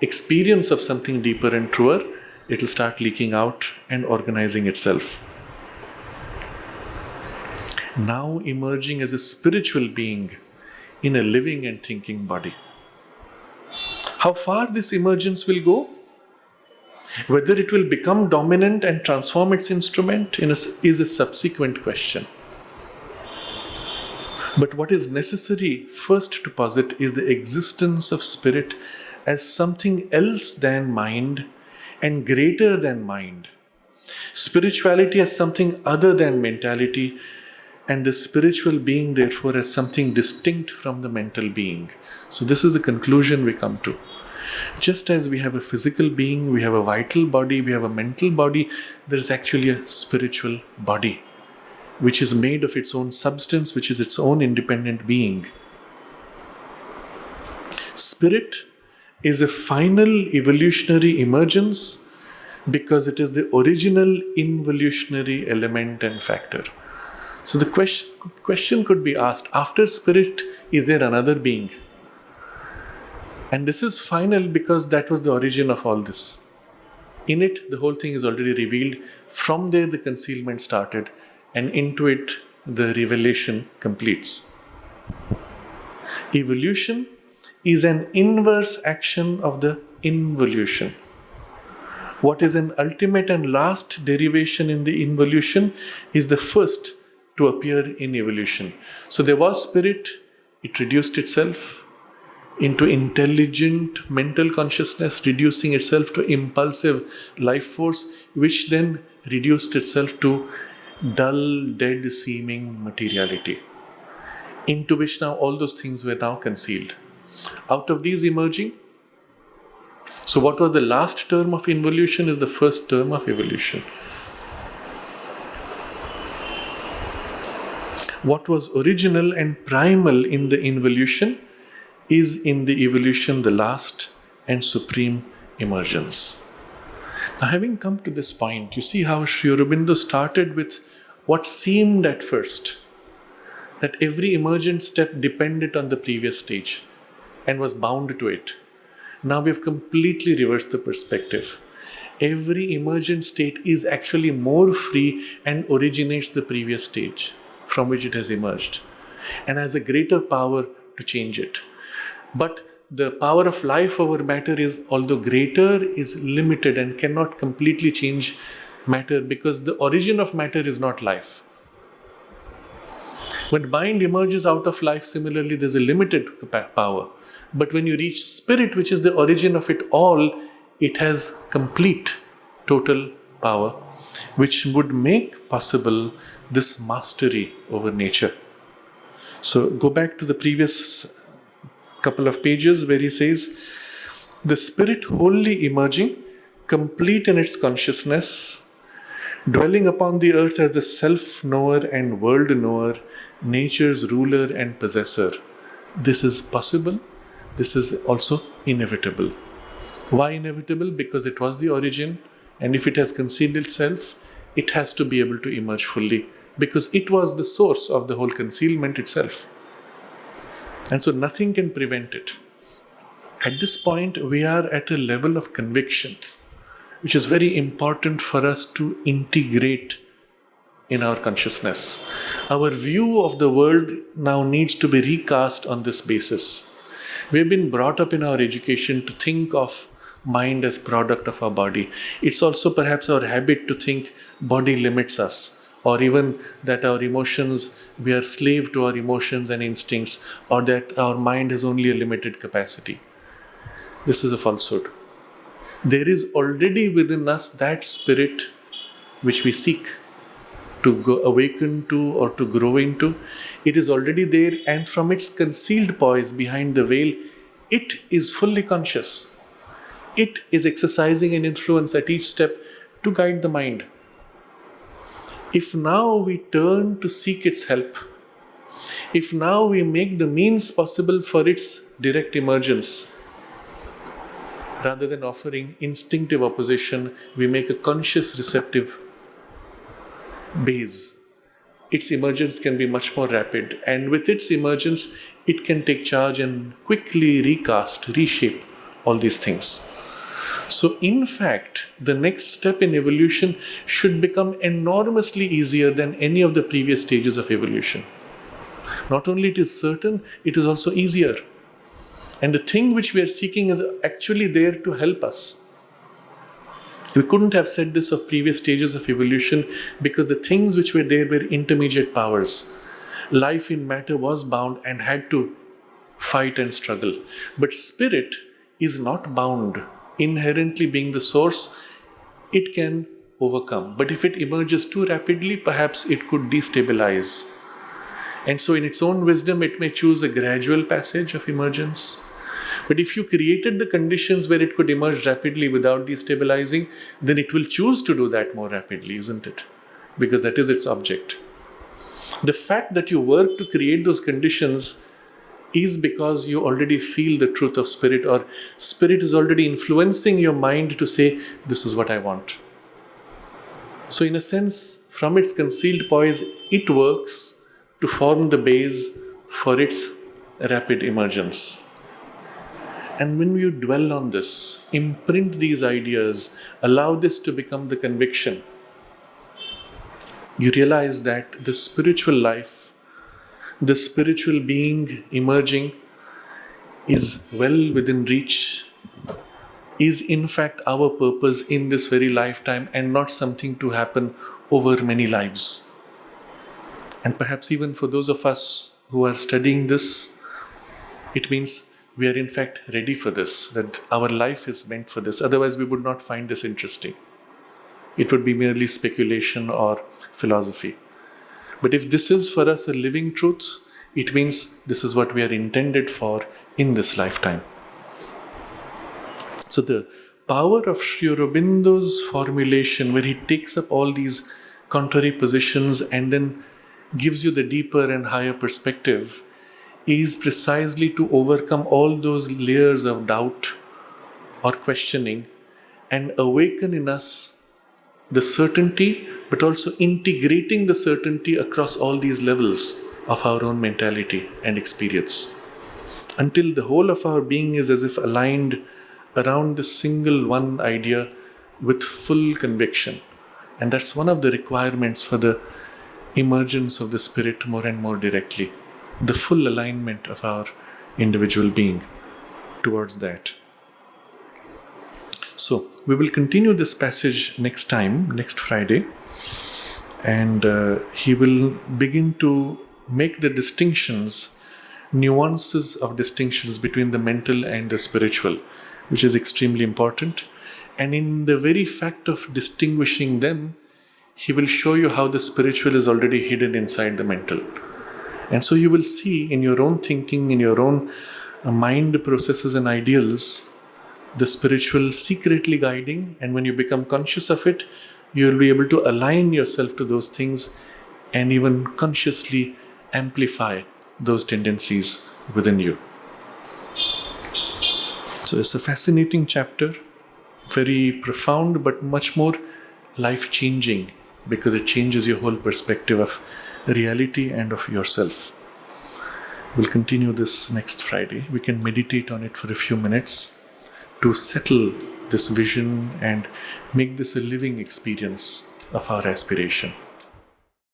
experience of something deeper and truer, it will start leaking out and organizing itself. Now emerging as a spiritual being in a living and thinking body. How far this emergence will go, whether it will become dominant and transform its instrument is a subsequent question. But what is necessary first to posit is the existence of spirit as something else than mind and greater than mind. Spirituality as something other than mentality, and the spiritual being therefore as something distinct from the mental being. So this is the conclusion we come to. Just as we have a physical being, we have a vital body, we have a mental body, there is actually a spiritual body, which is made of its own substance, which is its own independent being. Spirit is a final evolutionary emergence because it is the original involutionary element and factor. So the question could be asked, after spirit, is there another being? And this is final because that was the origin of all this. In it, the whole thing is already revealed. From there, the concealment started, and into it, the revelation completes. Evolution is an inverse action of the involution. What is an ultimate and last derivation in the involution is the first to appear in evolution. So there was spirit, it reduced itself into intelligent mental consciousness, reducing itself to impulsive life force, which then reduced itself to dull, dead seeming materiality, into which now all those things were now concealed. Out of these emerging, so what was the last term of involution is the first term of evolution. What was original and primal in the involution is in the evolution the last and supreme emergence. Now, having come to this point, you see how Sri Aurobindo started with what seemed at first that every emergent step depended on the previous stage and was bound to it. Now we have completely reversed the perspective. Every emergent state is actually more free and originates the previous stage from which it has emerged and has a greater power to change it. But the power of life over matter is, although greater, is limited and cannot completely change matter, because the origin of matter is not life. When mind emerges out of life, similarly, there's a limited power. But when you reach spirit, which is the origin of it all, it has complete, total power, which would make possible this mastery over nature. So go back to the previous couple of pages where he says, the spirit wholly emerging, complete in its consciousness, dwelling upon the earth as the self-knower and world-knower, nature's ruler and possessor. This is possible. This is also inevitable. Why inevitable? Because it was the origin, and if it has concealed itself, it has to be able to emerge fully, because it was the source of the whole concealment itself. And so nothing can prevent it. At this point, we are at a level of conviction, which is very important for us to integrate in our consciousness. Our view of the world now needs to be recast on this basis. We have been brought up in our education to think of mind as product of our body. It's also perhaps our habit to think body limits us, or even that our emotions, we are slave to our emotions and instincts, or that our mind has only a limited capacity. This is a falsehood. There is already within us that spirit which we seek to go awaken to or to grow into. It is already there, and from its concealed poise behind the veil, it is fully conscious. It is exercising an influence at each step to guide the mind. If now we turn to seek its help, if now we make the means possible for its direct emergence, rather than offering instinctive opposition, we make a conscious receptive base, its emergence can be much more rapid. And with its emergence, it can take charge and quickly recast, reshape all these things. So in fact, the next step in evolution should become enormously easier than any of the previous stages of evolution. Not only it is certain, it is also easier. And the thing which we are seeking is actually there to help us. We couldn't have said this of previous stages of evolution, because the things which were there were intermediate powers. Life in matter was bound and had to fight and struggle. But spirit is not bound. Inherently being the source, it can overcome. But if it emerges too rapidly, perhaps it could destabilize. And so in its own wisdom, it may choose a gradual passage of emergence. But if you created the conditions where it could emerge rapidly without destabilizing, then it will choose to do that more rapidly, isn't it? Because that is its object. The fact that you work to create those conditions is because you already feel the truth of spirit, or spirit is already influencing your mind to say, this is what I want. So in a sense, from its concealed poise, it works to form the base for its rapid emergence. And when you dwell on this, imprint these ideas, allow this to become the conviction, you realize that the spiritual life, the spiritual being emerging is well within reach, is in fact our purpose in this very lifetime, and not something to happen over many lives. And perhaps even for those of us who are studying this, it means we are in fact ready for this, that our life is meant for this. Otherwise we would not find this interesting. It would be merely speculation or philosophy. But if this is for us a living truth, it means this is what we are intended for in this lifetime. So the power of Sri Aurobindo's formulation, where he takes up all these contrary positions and then gives you the deeper and higher perspective, is precisely to overcome all those layers of doubt or questioning and awaken in us the certainty, but also integrating the certainty across all these levels of our own mentality and experience, until the whole of our being is as if aligned around this single one idea with full conviction. And that's one of the requirements for the emergence of the spirit more and more directly, the full alignment of our individual being. towards that. So, we will continue this passage next time, next Friday, and he will begin to make the distinctions, nuances of distinctions between the mental and the spiritual, which is extremely important. And in the very fact of distinguishing them, he will show you how the spiritual is already hidden inside the mental. And so you will see in your own thinking, in your own mind processes and ideals, the spiritual secretly guiding, and when you become conscious of it, you will be able to align yourself to those things and even consciously amplify those tendencies within you. So it's a fascinating chapter, very profound, but much more life-changing, because it changes your whole perspective of reality and of yourself. We'll continue this next Friday. We can meditate on it for a few minutes to settle this vision and make this a living experience of our aspiration.